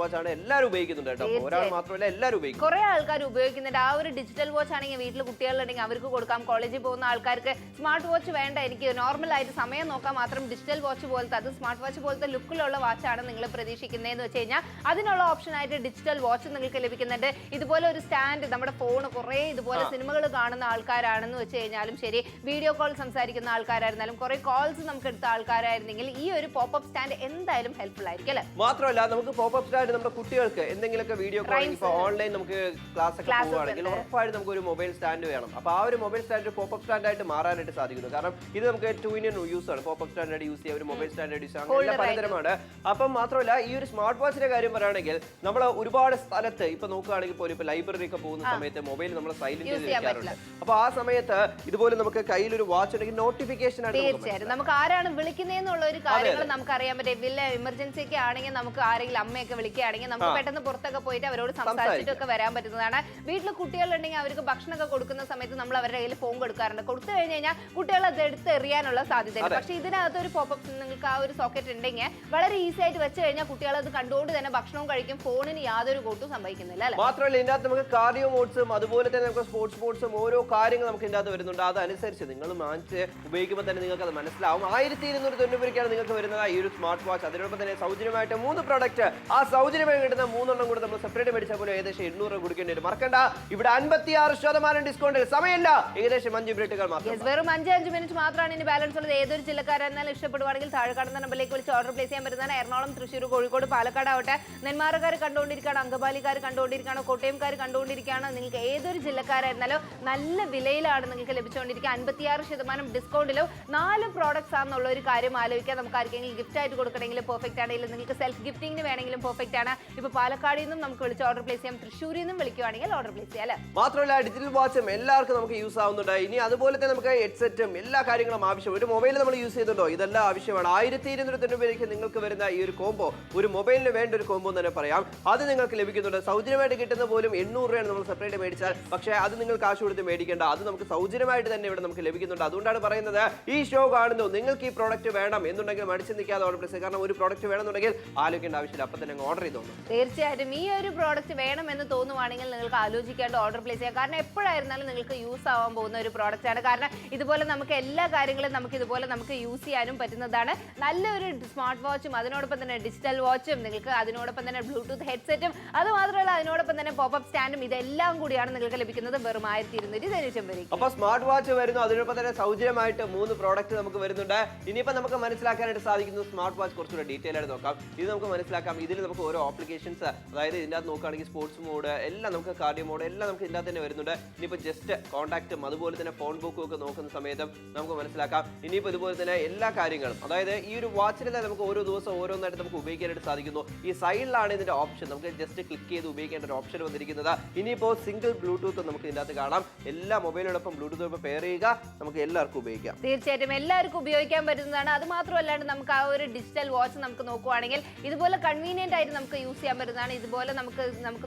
വാച്ച് ആണ്. എല്ലാവരും ഉപയോഗിക്കുന്നുണ്ട് കേട്ടോ, ഒരാൾ മാത്രമല്ല എല്ലാവരും ഉപയോഗിക്കും. കുറെ ആൾക്കാർ ഉപയോഗിക്കുന്നുണ്ട്. ആ ഒരു ഡിജിറ്റൽ വാച്ച് ആണെങ്കിൽ വീട്ടിൽ കുട്ടികളുണ്ടെങ്കിൽ അവർക്ക് കൊടുക്കാം. കോളേജിൽ പോകുന്ന ആൾക്കാർക്ക് സ്മാർട്ട് വാച്ച് വേണ്ട, എനിക്ക് നോർമൽ ആയിട്ട് സമയം നോക്കാൻ മാത്രം ഡിജിറ്റൽ വാച്ച് പോലത്തെ അത് സ്മാർട്ട് വാച്ച് പോലത്തെ ലുക്കിലുള്ള വാച്ചാണ് നിങ്ങൾ പ്രതീക്ഷിക്കുന്നതെന്ന് വെച്ച് കഴിഞ്ഞാൽ അതിനുള്ള ഓപ്ഷൻ ആയിട്ട് ഡിജിറ്റൽ വാച്ച് നിങ്ങൾക്ക് ലഭിക്കുന്നുണ്ട്. ഇതുപോലെ ഒരു സ്റ്റാൻഡ് നമ്മുടെ ഫോൺ കുറേ ഇതുപോലെ സിനിമകൾ കാണുന്ന ആൾക്കാരാണെന്ന് വെച്ച് കഴിഞ്ഞാലും ശരി, വീഡിയോ കോൾ സംസാരിക്കുന്ന ആൾക്കാരായിരുന്നാലും കുറെ കോൾസ് നമുക്ക് എടുത്ത ആൾക്കാരായിരുന്നെങ്കിൽ ഈ ഒരു പോപ്പപ്പ് സ്റ്റാൻഡ് എന്തായാലും ഹെൽപ്ഫുൾ ആയിരിക്കും അല്ലേ? മാത്രമല്ല നമുക്ക് പോപ്പപ്പ് സ്റ്റാൻഡ് നമ്മുടെ കുട്ടികൾക്ക് എന്തെങ്കിലുമൊക്കെ വീഡിയോ കോൾ ഇപ്പോൾ ഓൺലൈൻ നമുക്ക് ക്ലാസ് ഒക്കെ പോവുകയാണെങ്കിൽ ഉറപ്പായിട്ട് നമുക്ക് ഒരു മൊബൈൽ സ്റ്റാൻഡ് വേണം. അപ്പോൾ ആ ഒരു മൊബൈൽ സ്റ്റാൻഡ് പോപ്പപ്പ് സ്റ്റാൻഡായിട്ട് മാറാനായിട്ട് സാധിക്കുന്നു. കാരണം ഇത് നമുക്ക് 2-in-1 യൂസ് ആണ്. പോപ്പപ്പ് സ്റ്റാൻഡായിട്ട് യൂസ് ചെയ്യാം, ഒരു മൊബൈൽ സ്റ്റാൻഡായിട്ട് യൂസ് ചെയ്യാം, അങ്ങനെ പലതരമാണ്. അപ്പം മാത്രമല്ല ഈ ഒരു സ്മാർട്ട് വാച്ചിന്റെ കാര്യം പറയുകയാണെങ്കിൽ നമ്മൾ ഒരുപാട് സ്ഥലത്ത് ഇപ്പൊ നോക്കുകയാണെങ്കിൽ പോലും ഇപ്പൊ ലൈബ്രറി ഒക്കെ പോകുന്ന സമയത്ത് മൊബൈൽ നമ്മൾ സൈലന്റ് ചെയ്ത് വെക്കാറുണ്ട്. അപ്പൊ ആ സമയത്ത് ഇതുപോലെ നമുക്ക് കയ്യിൽ ഒരു വാച്ച് ഉണ്ടെങ്കിൽ നോട്ടിഫിക്കേഷൻ ആണ് തീർച്ചയായും നമുക്ക് ആരാണ് വിളിക്കുന്നതെന്നുള്ള ഒരു കാര്യങ്ങൾ നമുക്ക് അറിയാൻ പറ്റും. വലിയ എമർജൻസി ഒക്കെ ആണെങ്കിൽ നമുക്ക് ആരെങ്കിലും അമ്മയൊക്കെ വിളിക്കുകയാണെങ്കിൽ നമുക്ക് പെട്ടെന്ന് പുറത്തൊക്കെ പോയിട്ട് അവരോട് സംസാരിച്ചിട്ടൊക്കെ വരാൻ പറ്റുന്നതാണ്. വീട്ടിൽ കുട്ടികളുണ്ടെങ്കിൽ അവർക്ക് ഭക്ഷണമൊക്കെ കൊടുക്കുന്ന സമയത്ത് നമ്മൾ അവരുടെ കയ്യിൽ ഫോൺ കൊടുക്കാറുണ്ട്. കൊടുത്തു കഴിഞ്ഞ് കഴിഞ്ഞാൽ കുട്ടികൾ അത് എടുത്ത് എറിയാനുള്ള സാധ്യതയുണ്ട്. പക്ഷെ ഇതിനകത്ത് ഒരു പോപ്പപ്പ് നിങ്ങൾക്ക് ആ ഒരു സോക്കറ്റ് ഉണ്ടെങ്കിൽ വളരെ ഈസി ആയിട്ട് വെച്ച് കഴിഞ്ഞാൽ കുട്ടികൾ അത് കണ്ടുകൊണ്ട് തന്നെ ഭക്ഷണവും കഴിക്കും. ഫോണിന് യാതൊരു കോട്ടും സംഭവിക്കുന്നില്ല അല്ലേ? മാത്രമല്ല ഇതിനകത്ത് നമുക്ക് കാർഡിയോ മോഡ്സും അതുപോലെ തന്നെ നമുക്ക് സ്പോർട്സ് മോഡ്സും ഓരോ കാര്യങ്ങൾ നമുക്ക് ഇതിനകത്ത് വരുന്നുണ്ട്. അതനുസരിച്ച് നിങ്ങൾ വാങ്ങിച്ച് ഉപയോഗിക്കുമ്പോൾ തന്നെ നിങ്ങൾക്ക് അത് മനസ്സിലാവും. 1290 രൂപയ്ക്കാണ് നിങ്ങൾക്ക് വരുന്നത് ഈ ഒരു സ്മാർട്ട് വാച്ച്. അതിനോടൊപ്പം തന്നെ സൗജന്യമായിട്ട് 3 പ്രോഡക്റ്റ്, ആ സൗജന്യമായി കിട്ടുന്ന 3 കൂടെ നമ്മൾ സെപ്പറേറ്റ് മേടിച്ചാൽ പോലും ഏകദേശം 800 രൂപ കൊടുക്കേണ്ടി വരും. മറക്കണ്ട, ഇവിടെ 56% ഡിസ്കൗണ്ട്. സമയമില്ല, ഏകദേശം 5 മിനിറ്റുകൾ മാത്രം. വെറും 5 മിനിറ്റ് മാത്രമാണ് ഇനി ബാലൻസ് ഉള്ളത്. ഏതൊരു ജില്ലക്കാരെന്നാലും ഇഷ്ടപ്പെടുവാണെങ്കിൽ താഴെ കാണുന്ന നമ്പറിലേക്ക് വിളിച്ച് ഓർഡർ പ്ലേസ് ചെയ്യാൻ പറ്റുന്നതാണ്. എറണാകുളം, തൃശ്ശൂർ, കോഴിക്കോട്, പാലക്കാട് ആവട്ടെ, നെന്മാറക്കാർ കണ്ടുകൊണ്ടിരിക്കുകയാണ്, അങ്കമാലിക്കാർ കണ്ടുകൊണ്ടിരിക്കുകയാണ്, കോട്ടയംകാർ കണ്ടുകൊണ്ടിരിക്കുകയാണ്. നിങ്ങൾക്ക് ഏതൊരു ജില്ലക്കാരായിരുന്നാലും നല്ല വിലയിലാണ് നിങ്ങൾക്ക് ലഭിച്ചുകൊണ്ടിരിക്കുക. 56% ഡിസ്കൗണ്ടിലും 4 പ്രോഡക്ട്സ് ആണെന്നുള്ള ഒരു കാര്യം ആലോചിക്കാൻ നമുക്ക് ആർക്കെങ്കിലും ഗിഫ്റ്റ് ആയിട്ട് കൊടുക്കണമെങ്കിലും പെർഫെക്റ്റ് ആണെങ്കിലും നിങ്ങൾക്ക് സെൽഫ് ഗിഫ്റ്റിംഗിന് വേണമെങ്കിലും പെർഫെക്റ്റ് ആണ്. ഇപ്പൊ പാലക്കാടിൽ നിന്നും നമുക്ക് വിളിച്ച് ഓർഡർ പ്ലേസ് ചെയ്യാം, തൃശ്ശൂരിൽ നിന്നും വിളിക്കുവാണെങ്കിൽ ഓർഡർ പ്ലേസ് ചെയ്യാം അല്ലേ? മാത്രമല്ല ഡിജിറ്റൽ വാച്ചും എല്ലാവർക്കും നമുക്ക് യൂസ് ആവുന്നുണ്ട്. ഇനി അതുപോലെ തന്നെ നമുക്ക് ഹെഡ്സെറ്റും എല്ലാ കാര്യങ്ങളും ആവശ്യം. ഒരു മൊബൈൽ നമ്മൾ യൂസ് ചെയ്തിട്ടുണ്ടോ, ഇതെല്ലാം ആവശ്യമാണ്. 1290 രൂപയ്ക്ക് നിങ്ങൾക്ക് വരുന്ന ഈ ഒരു കോംബോ ഒരു മൊബൈലിന് വേണ്ട ഒരു കോംബോ തന്നെ പറയാം. അത് നിങ്ങൾക്ക് ലഭിക്കുന്നുണ്ട്. സൗജന്യമായിട്ട് കിട്ടുന്ന പോലും 800 രൂപയാണ് നമ്മൾ സെപ്പറേറ്റ് മേടിച്ചാൽ. പക്ഷേ അത് നിങ്ങൾ കാശ് കൊടുത്ത് മേടിക്കേണ്ട, അത് നമുക്ക് സൗജന്യമായിട്ട് തന്നെ ഇവിടെ നമുക്ക് ലഭിക്കുന്നുണ്ട്. അതുകൊണ്ടാണ് പറയുന്നത് ഈ ഷോ കാണുന്നു നിങ്ങൾക്ക് ഈ പ്രോഡക്റ്റ് വേണം എന്നുണ്ടെങ്കിൽ മടിച്ചു നിൽക്കാതെ ഓർഡർ പ്ലേസ്. കാരണം ഒരു പ്രോഡക്റ്റ് വേണമെന്നുണ്ടെങ്കിൽ ആലോചിക്കേണ്ട ആവശ്യമില്ല, അപ്പം തന്നെ ഓർഡർ ചെയ്തോളൂ. തീർച്ചയായിട്ടും ഈ ഒരു പ്രോഡക്റ്റ് വേണം എന്ന് തോന്നുവാണെങ്കിൽ നിങ്ങൾക്ക് ആലോചിക്കേണ്ട ഓർഡർ പ്ലേസ് ചെയ്യാം. കാരണം എപ്പോഴായിരുന്നാലും നിങ്ങൾക്ക് യൂസ് ആവാൻ പോകുന്ന പോകുന്ന ഒരു പ്രോഡക്റ്റ് ആണ്. കാരണം ഇതുപോലെ നമുക്ക് എല്ലാ കാര്യങ്ങളും നമുക്ക് യൂസ് ചെയ്യാനും പറ്റുന്നതാണ്. നല്ലൊരു സ്മാർട്ട് വാച്ചും അതിനോടൊപ്പം തന്നെ ഡിജിറ്റൽ വാച്ചും നിങ്ങൾക്ക് അതിനോടൊപ്പം തന്നെ ബ്ലൂടൂത്ത് ഹെഡ്സെറ്റും അത് മാത്രമല്ല അതിനോടൊപ്പം തന്നെ പോപ്പപ്പ് സ്റ്റാൻഡും ഇതെല്ലാം കൂടിയാണ് നിങ്ങൾക്ക് ലഭിക്കുന്നത് വെറും 1299. അപ്പൊ സ്മാർട്ട് വാച്ച് വരുന്നു, അതിനൊപ്പം തന്നെ സൗജന്യമായിട്ട് 3 പ്രോഡക്റ്റ് നമുക്ക് വരുന്നുണ്ട്. ഇനിയിപ്പോ നമുക്ക് മനസ്സിലാക്കാനായിട്ട് സാധിക്കുന്നു സ്മാർട്ട് വാച്ച് കുറച്ചുകൂടെ ഡീറ്റെയിൽ ആയിട്ട് നോക്കാം. ഇത് നമുക്ക് മനസ്സിലാക്കാം. ഇതിൽ നമുക്ക് ഓരോ ആപ്ലിക്കേഷൻസ്, അതായത് ഇതിൻ്റെ അകത്ത് നോക്കുകയാണെങ്കിൽ സ്പോർട്സ് മോഡ് എല്ലാം, നമുക്ക് കാർഡിയോ മോഡ് എല്ലാം നമുക്ക് ഇതിൻ്റെ അകത്ത് തന്നെ വരുന്നുണ്ട്. ഇനിയിപ്പോൾ ജസ്റ്റ് കോൺടാക്റ്റും അതുപോലെ തന്നെ ഫോൺ ബുക്കും ഒക്കെ നോക്കുന്ന സമയത്തും നമുക്ക് മനസ്സിലാക്കാം. ഇനിയിപ്പോൾ ഇതുപോലെ തന്നെ എല്ലാ കാര്യങ്ങളും, അതായത് ഈ ഒരു വാച്ചിൽ തന്നെ നമുക്ക് ഓരോ ദിവസം ഓരോന്നായിട്ട് നമുക്ക് ഉപയോഗിക്കാനായിട്ട് സാധിക്കുന്നു. ഈ സൈഡിലാണ് ഇതിന്റെ ഓപ്ഷൻ, നമുക്ക് ജസ്റ്റ് ക്ലിക്ക് ചെയ്ത് ഉപയോഗിക്കേണ്ട ഒരു ഓപ്ഷൻ വന്നിരിക്കുന്നത്. ഇനിയിപ്പോൾ സിംഗിൾ ബ്ലൂടൂത്ത് നമുക്ക് ഇതിൻ്റെ അകത്ത് കാണാം. എല്ലാ മൊബൈലിനോടൊപ്പം ബ്ലൂടൂത്ത് പെയർ ചെയ്യുക, നമുക്ക് എല്ലാവർക്കും ഉപയോഗിക്കാം. തീർച്ചയായിട്ടും എല്ലാവർക്കും ഉപയോഗിക്കാൻ പറ്റുന്നതാണ്. അത് മാത്രമല്ലാണ്ട് നമുക്ക് ആ ഒരു ഡിജിറ്റൽ വാച്ച് നമുക്ക് നോക്കുവാണെങ്കിൽ ഇതുപോലെ കൺവീനിയന്റ് ആയിട്ട് നമുക്ക് യൂസ് ചെയ്യാൻ പറ്റുന്നതാണ്. ഇതുപോലെ നമുക്ക്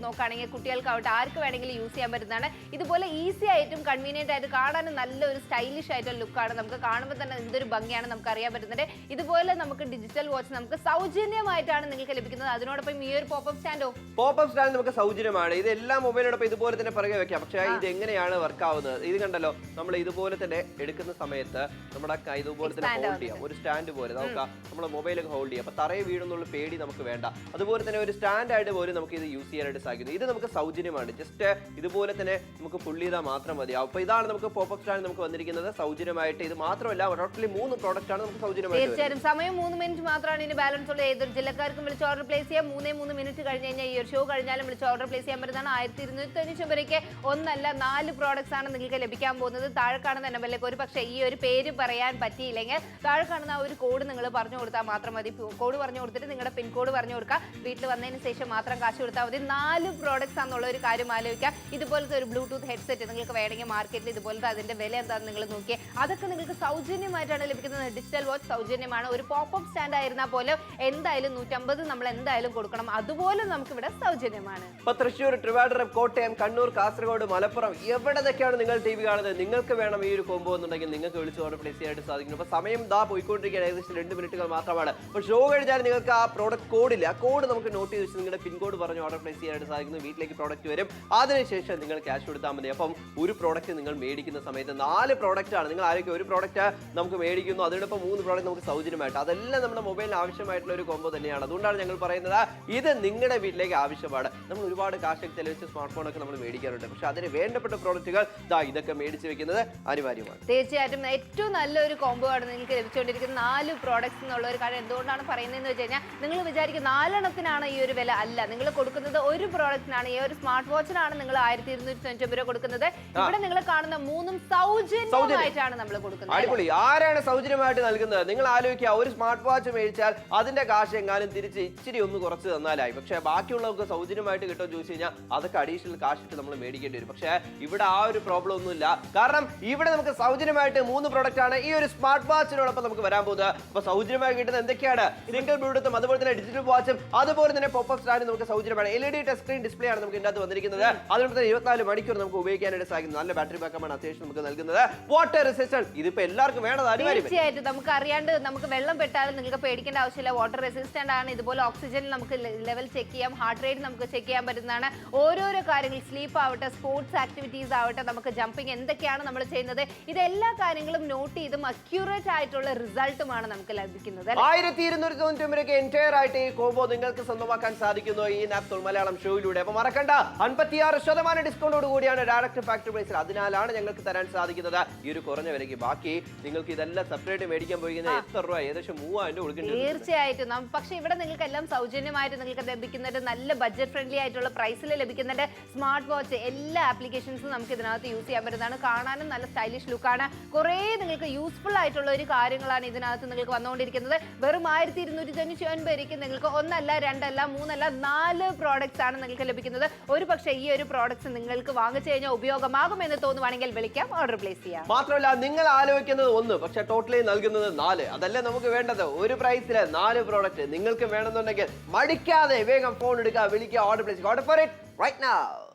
നോക്കുകയാണെങ്കിൽ കുട്ടികൾക്കാവട്ടെ ആർക്ക് വേണമെങ്കിലും യൂസ് ചെയ്യാൻ പറ്റുന്നതാണ്. ഇതുപോലെ ഈസി ആയിട്ടും കൺവീനിയന്റ് ആയിട്ട് കാണാനും നല്ലൊരു സ്റ്റൈലിഷ് ആയിട്ടുള്ള ലുക്കാണ്. നമുക്ക് കാണുമ്പോൾ തന്നെ എന്തൊരു ഭംഗിയാണ് നമുക്ക് അറിയാൻ പറ്റുന്നത്. ഇതുപോലെ നമുക്ക് ഡിജിറ്റൽ വാച്ച് നമുക്ക് സൗജന്യമായിട്ടാണ് നിങ്ങൾക്ക് ലഭിക്കുന്നത്. അതിനോടൊപ്പം ഈ ഒരു പോപ്പപ്പ് സ്റ്റാൻഡ് നമുക്ക് സൗജന്യമാണ്. ഇത് എല്ലാ മൊബൈലിനോടൊപ്പം ഇതുപോലെ തന്നെ പുറകെ വെക്കാം. പക്ഷേ ഇത് എങ്ങനെയാണ് വർക്ക് ആവുന്നത്? ഇത് കണ്ടല്ലോ, നമ്മൾ ഇതുപോലെ തന്നെ എടുക്കുന്ന സമയത്ത് നമ്മുടെ കൈ ഇതുപോലെ തന്നെ ഹോൾഡ് ചെയ്യാം. ഒരു സ്റ്റാൻഡ് പോലെ നമുക്ക് നമ്മുടെ മൊബൈലൊക്കെ ഹോൾഡ് ചെയ്യാം. അപ്പൊ തറയെ വീഴുന്നുള്ള പേടി നമുക്ക് വേണ്ട. അതുപോലെ തന്നെ ഒരു സ്റ്റാൻഡ് ആയിട്ട് പോലും നമുക്ക് ഇത് യൂസ് ചെയ്യാനായിട്ട് സാധിക്കുന്നു. ഇത് നമുക്ക് സൗജന്യമാണ്. ജസ്റ്റ് ഇതുപോലെ തന്നെ നമുക്ക് പുള്ളി ചെയ്താൽ മാത്രം മതിയാവും. അപ്പൊ ഇതാണ് നമുക്ക് പോപ്പപ്പ് സ്റ്റാൻഡ് നമുക്ക് വന്നിരിക്കുന്നത് സൗജന്യമായിട്ട്. ഇത് മാത്രമല്ല, ടോട്ടലി 3 പ്രോഡക്റ്റ് ആണ് നമുക്ക് സൗജന്യമായിട്ട്. തീർച്ചയായും സമയം 3 മിനിറ്റ് മാത്രമാണ് ഇനി ബാലൻസ് ഉള്ള. ഏതൊരു ജില്ലക്കാർക്കും വിളിച്ച് ഓർഡർ പ്ലേസ് ചെയ്യാം. 3 മിനിറ്റ് കഴിഞ്ഞ് കഴിഞ്ഞാൽ ഈ ഒരു ഷോ കഴിഞ്ഞാലും വിളിച്ച് ഓർഡർ പ്ലേസ് ചെയ്യാൻ പറ്റുന്നതാണ്. 1299 ഒന്നല്ല 4 പ്രോഡക്ട്സ് ആണ് നിങ്ങൾക്ക് ലഭിക്കാൻ പോകുന്നത്. താഴെ കാണുന്ന നമ്പറിലേക്ക് ഒരു പക്ഷേ ഈ ഒരു പേര് പറയാൻ പറ്റിയില്ലെങ്കിൽ താഴെ കാണുന്ന ആ ഒരു കോഡ് നിങ്ങൾ പറഞ്ഞു കൊടുത്താൽ മാത്രം മതി. കോഡ് പറഞ്ഞു കൊടുത്തിട്ട് നിങ്ങളുടെ പിൻ കോഡ് പറഞ്ഞു കൊടുക്കുക. വീട്ടിൽ വന്നതിന് ശേഷം മാത്രം കാശ് കൊടുത്താൽ മതി. 4 പ്രോഡക്ട്സ് ആണെന്നുള്ള ഒരു കാര്യം ആലോചിക്കുക. ഇതുപോലത്തെ ഒരു ബ്ലൂടൂത്ത് ഹെഡ്സെറ്റ് നിങ്ങൾക്ക് വേണമെങ്കിൽ മാർക്കറ്റിൽ ഇതുപോലത്തെ അതിന്റെ വില എന്താണെന്ന് നിങ്ങൾ നോക്കിയേ. അതൊക്കെ നിങ്ങൾക്ക് സൗജന്യമായിട്ടാണ് ലഭിക്കുന്നത്. ഡിജിറ്റൽ വാച്ച് സൗജന്യമാണ്. ഒരു പോപ്പപ്പ് സ്റ്റാൻഡ് ആയിരുന്നാൽ പോലും എന്തായാലും 150 നമ്മൾ എന്തായാലും കൊടുക്കണം. അതുപോലെ നമുക്ക് ഇവിടെ സൗജന്യമാണ്. ഇപ്പൊ തൃശ്ശൂർ, ട്രിവാൻഡ്രം, കോട്ടയം, കണ്ണൂർ, കാസർഗോഡ്, മലപ്പുറം എവിടെയൊക്കെയാണ് നിങ്ങൾ ടി വി കാണുന്നത്, നിങ്ങൾക്ക് വേണം ഈ ഒരു കോംബോ എന്നുണ്ടെങ്കിൽ നിങ്ങൾക്ക് വിളിച്ച് ഓർഡർ പ്ലേസ് ചെയ്യാനായിട്ട് സാധിക്കുന്നു. അപ്പൊ സമയം പോയിക്കൊണ്ടിരിക്കുകയാണ്. ഏകദേശം 2 മിനിറ്റുകൾ മാത്രമാണ്. അപ്പോൾ ഷോ കഴിഞ്ഞാൽ നിങ്ങൾക്ക് ആ പ്രോഡക്റ്റ് കോഡില്ല, ആ കോഡ് നമുക്ക് നോട്ട് ചെയ്ത് വെച്ച് നിങ്ങളുടെ പിൻ കോഡ് പറഞ്ഞ് ഓർഡർ പ്ലേസ് ചെയ്യാനായിട്ട് സാധിക്കുന്നു. വീട്ടിലേക്ക് പ്രോഡക്റ്റ് വരും. അതിനുശേഷം നിങ്ങൾ ക്യാഷ് കൊടുത്താൽ മതി. അപ്പം ഒരു പ്രോഡക്റ്റ് നിങ്ങൾ മേടിക്കുന്ന സമയത്ത് 4 പ്രോഡക്റ്റ് ആണ്. നിങ്ങൾ ആരൊക്കെ ഒരു പ്രോഡക്റ്റ് നമുക്ക് മേടിക്കുന്നു, അതിനോടൊപ്പം 3 പ്രോഡക്റ്റ് നമുക്ക് സൗജന്യമായിട്ട്. അതെല്ലാം നമ്മുടെ മൊബൈലിന് ആവശ്യമായിട്ടുള്ള ഒരു കോംബോ തന്നെയാണ്. അതുകൊണ്ടാണ് ഞങ്ങൾ പറയുന്നത് ഇത് നിങ്ങളുടെ വീട്ടിലേക്ക് ആവശ്യമാണ്. നമ്മൾ ഒരുപാട് കാശൊക്കെ ചെലവഴിച്ച് സ്മാർട്ട് ഫോണൊക്കെ നമ്മൾ മേടിക്കാറുണ്ട്. പക്ഷെ അതിന് വേണ്ടപ്പെട്ട പ്രോഡക്റ്റുകൾ ഇതൊക്കെ മേടിച്ച് വെക്കുന്നത് അനിവാര്യമാണ്. തീർച്ചയായിട്ടും ഏറ്റവും നല്ലൊരു കോംബോ ആണ് നിങ്ങൾക്ക് ലഭിച്ചുകൊണ്ടിരിക്കുന്ന 4 പ്രോഡക്ട്സ് എന്നുള്ള ഒരു കാര്യം. എന്തുകൊണ്ടാണ് പറയുന്നതെന്ന് വെച്ച് കഴിഞ്ഞാൽ നിങ്ങൾ വിചാരിക്കും 4 എണ്ണത്തിനാണ് ഈ ഒരു വില. അല്ല, നിങ്ങൾ കൊടുക്കുന്നത് ഒരു പ്രോഡക്റ്റിനാണ്. ഈ ഒരു സ്മാർട്ട് വാച്ചിനാണ് നിങ്ങൾ 1299 രൂപ കൊടുക്കുന്നത്. ഇവിടെ നിങ്ങൾ കാണുന്ന 3ഉം സൗജന്യമായിട്ടാണ് നമ്മൾ കൊടുക്കുന്നത്. അടിപൊളി. ആരാണ് സൗജന്യമായിട്ട് നൽകുന്നത്? നിങ്ങൾ ആലോചിക്കുക, ഒരു സ്മാർട്ട് വാച്ച് മേടിച്ചാൽ അതിന്റെ കാശ് എങ്ങാനും തിരിച്ച് ഇച്ചിരി ഒന്ന് കുറച്ച് തന്നാലായി. പക്ഷെ ബാക്കിയുള്ളവർക്ക് സൗജന്യമായിട്ട് കിട്ടുമെന്ന് ചോദിച്ചു കഴിഞ്ഞാൽ അതൊക്കെ അഡീഷണൽ കാശിട്ട് നമ്മൾ മേടിക്കേണ്ടി വരും. പക്ഷേ ഇവിടെ ആ ഒരു പ്രോബ്ലം ഒന്നുമില്ല. കാരണം ഇവിടെ നമുക്ക് സൗജന്യമായിട്ട് 3 പ്രോഡക്റ്റ് ആണ് ഈ ഒരു സ്മാർട്ട് വാച്ചിനോടൊപ്പം നമുക്ക് വരാൻ പോകുന്നത്. അപ്പൊ സൗജന്യമായി കിട്ടുന്നത് എന്തൊക്കെയാണ്? സിംഗിൾ ബ്ലൂടൂത്തും അതുപോലെ തന്നെ ഡിജിറ്റൽ വാച്ചും അതുപോലെ തന്നെ പോപ്പപ്പ് സ്റ്റാൻഡും നമുക്ക് സൗജന്യമാണ്. LED ടച്ച് സ്ക്രീൻ ഡിസ്പ്ലേ ആണ് നമുക്ക് ഇതിനകത്ത് വന്നിരിക്കുന്നത്. അതുകൊണ്ട് തന്നെ 24 മണിക്കൂർ നമുക്ക് ഉപയോഗിക്കാനായിട്ട് സാധിക്കും. നല്ല ബാറ്ററി ബാക്കപ്പാണ് അത്യാവശ്യം നമുക്ക് നൽകുന്നത്. വാട്ടർ റെസിസ്റ്റൻസ്, ഇതിപ്പോ എല്ലാവർക്കും വേണ്ടത് അനിവാര്യം. തീർച്ചയായിട്ടും നമുക്ക് അറിയാണ്ട് നമുക്ക് വെള്ളം പെട്ടാലും നിങ്ങൾക്ക് പേടിക്കേണ്ട ആവശ്യമില്ല. വാട്ടർ റെസിസ്റ്റന്റ് ആണ്. ഇതുപോലെ ഓക്സിജൻ നമുക്ക് ലെവൽ ചെക്ക് ചെയ്യാം, ഹാർട്ട് റേറ്റ് നമുക്ക് ചെക്ക് ചെയ്യാൻ പറ്റുന്നതാണ്. ഓരോരോ കാര്യങ്ങൾ, സ്ലീപ്പ് ആവട്ടെ, സ്പോർട്സ് ആക്ടിവിറ്റീസ് ആവട്ടെ, നമുക്ക് ജമ്പിങ് എന്തൊക്കെയാണ് നമ്മൾ ചെയ്യുന്നത്, ഇതെല്ലാ കാര്യങ്ങളും നോട്ട് ചെയ്തും അക്യൂറേറ്റ് ആയിട്ടുള്ള റിസൾട്ടുമാണ് നമുക്ക് ലഭിക്കുന്നത്. 1299 എൻറ്റയർ ആയിട്ട് ഈ കോംബോ നിങ്ങൾക്ക് സ്വന്തമാക്കാൻ സാധിക്കുന്നു ഈ നാപ്തോൾ മലയാളം ഷോയിലൂടെ. അപ്പൊ മറക്കണ്ട, 56% ഡിസ്കൗണ്ടോട് കൂടിയാണ് ഡയറക്റ്റ് ഫാക്ടറി പ്രൈസിൽ. അതിനാലാണ് ഞങ്ങൾക്ക് തരാൻ സാധിക്കുന്നത് ഈ ഒരു കുറഞ്ഞ വിലയ്ക്ക്. ബാക്കി നിങ്ങൾക്ക് ഇതെല്ലാം സെപ്പറേറ്റ് മേടിക്കാൻ പോയി എത്ര രൂപ? ഏകദേശം 3000 രൂപ കൊടുക്കേണ്ടി. തീർച്ചയായിട്ടും. പക്ഷേ ഇവിടെ നിങ്ങൾക്ക് എല്ലാം സൗജന്യമായിട്ട് നിങ്ങൾക്ക് ലഭിക്കുന്നുണ്ട്. നല്ല ബഡ്ജറ്റ് ഫ്രണ്ട്ലി ആയിട്ടുള്ള പ്രൈസിൽ ലഭിക്കുന്നുണ്ട്. സ്മാർട്ട് വാച്ച് എല്ലാ ആപ്ലിക്കേഷൻസും നമുക്ക് ഇതിനകത്ത് യൂസ് ചെയ്യാൻ പറ്റുന്നതാണ്. കാണാനും നല്ല സ്റ്റൈലിഷ് ലുക്കാണ്. കുറേ നിങ്ങൾക്ക് യൂസ്ഫുൾ ആയിട്ടുള്ള ഒരു കാര്യങ്ങളാണ് ഇതിനകത്ത് നിങ്ങൾക്ക് വന്നുകൊണ്ടിരിക്കുന്നത്. വെറും 1299 നിങ്ങൾക്ക് 1 അല്ല 2 അല്ല 3 അല്ല 4 പ്രോഡക്ട്സ് ആണ് നിങ്ങൾക്ക് ലഭിക്കുന്നത്. ഒരു പക്ഷേ ഈ ഒരു പ്രോഡക്ട്സ് നിങ്ങൾക്ക് വാങ്ങിച്ചു കഴിഞ്ഞാൽ ഉപയോഗമാകുമെന്ന് തോന്നുവാണെങ്കിൽ വിളിക്കാം, ഓർഡർ പ്ലേസ് ചെയ്യാം. മാത്രമല്ല നിങ്ങൾ ആലോചിക്കുന്നത് 1, പക്ഷെ ടോട്ടലി നൽകുന്നത് 4. അതല്ലേ നമുക്ക് വേണ്ടത്. ഒരു പ്രൈസില് 4 പ്രോഡക്റ്റ് നിങ്ങൾക്ക് വേണമെന്നുണ്ടെങ്കിൽ മടിക്കാതെ വേഗം ഫോൺ എടുക്കുക, വിളിക്കുക, order place. Order for it right now.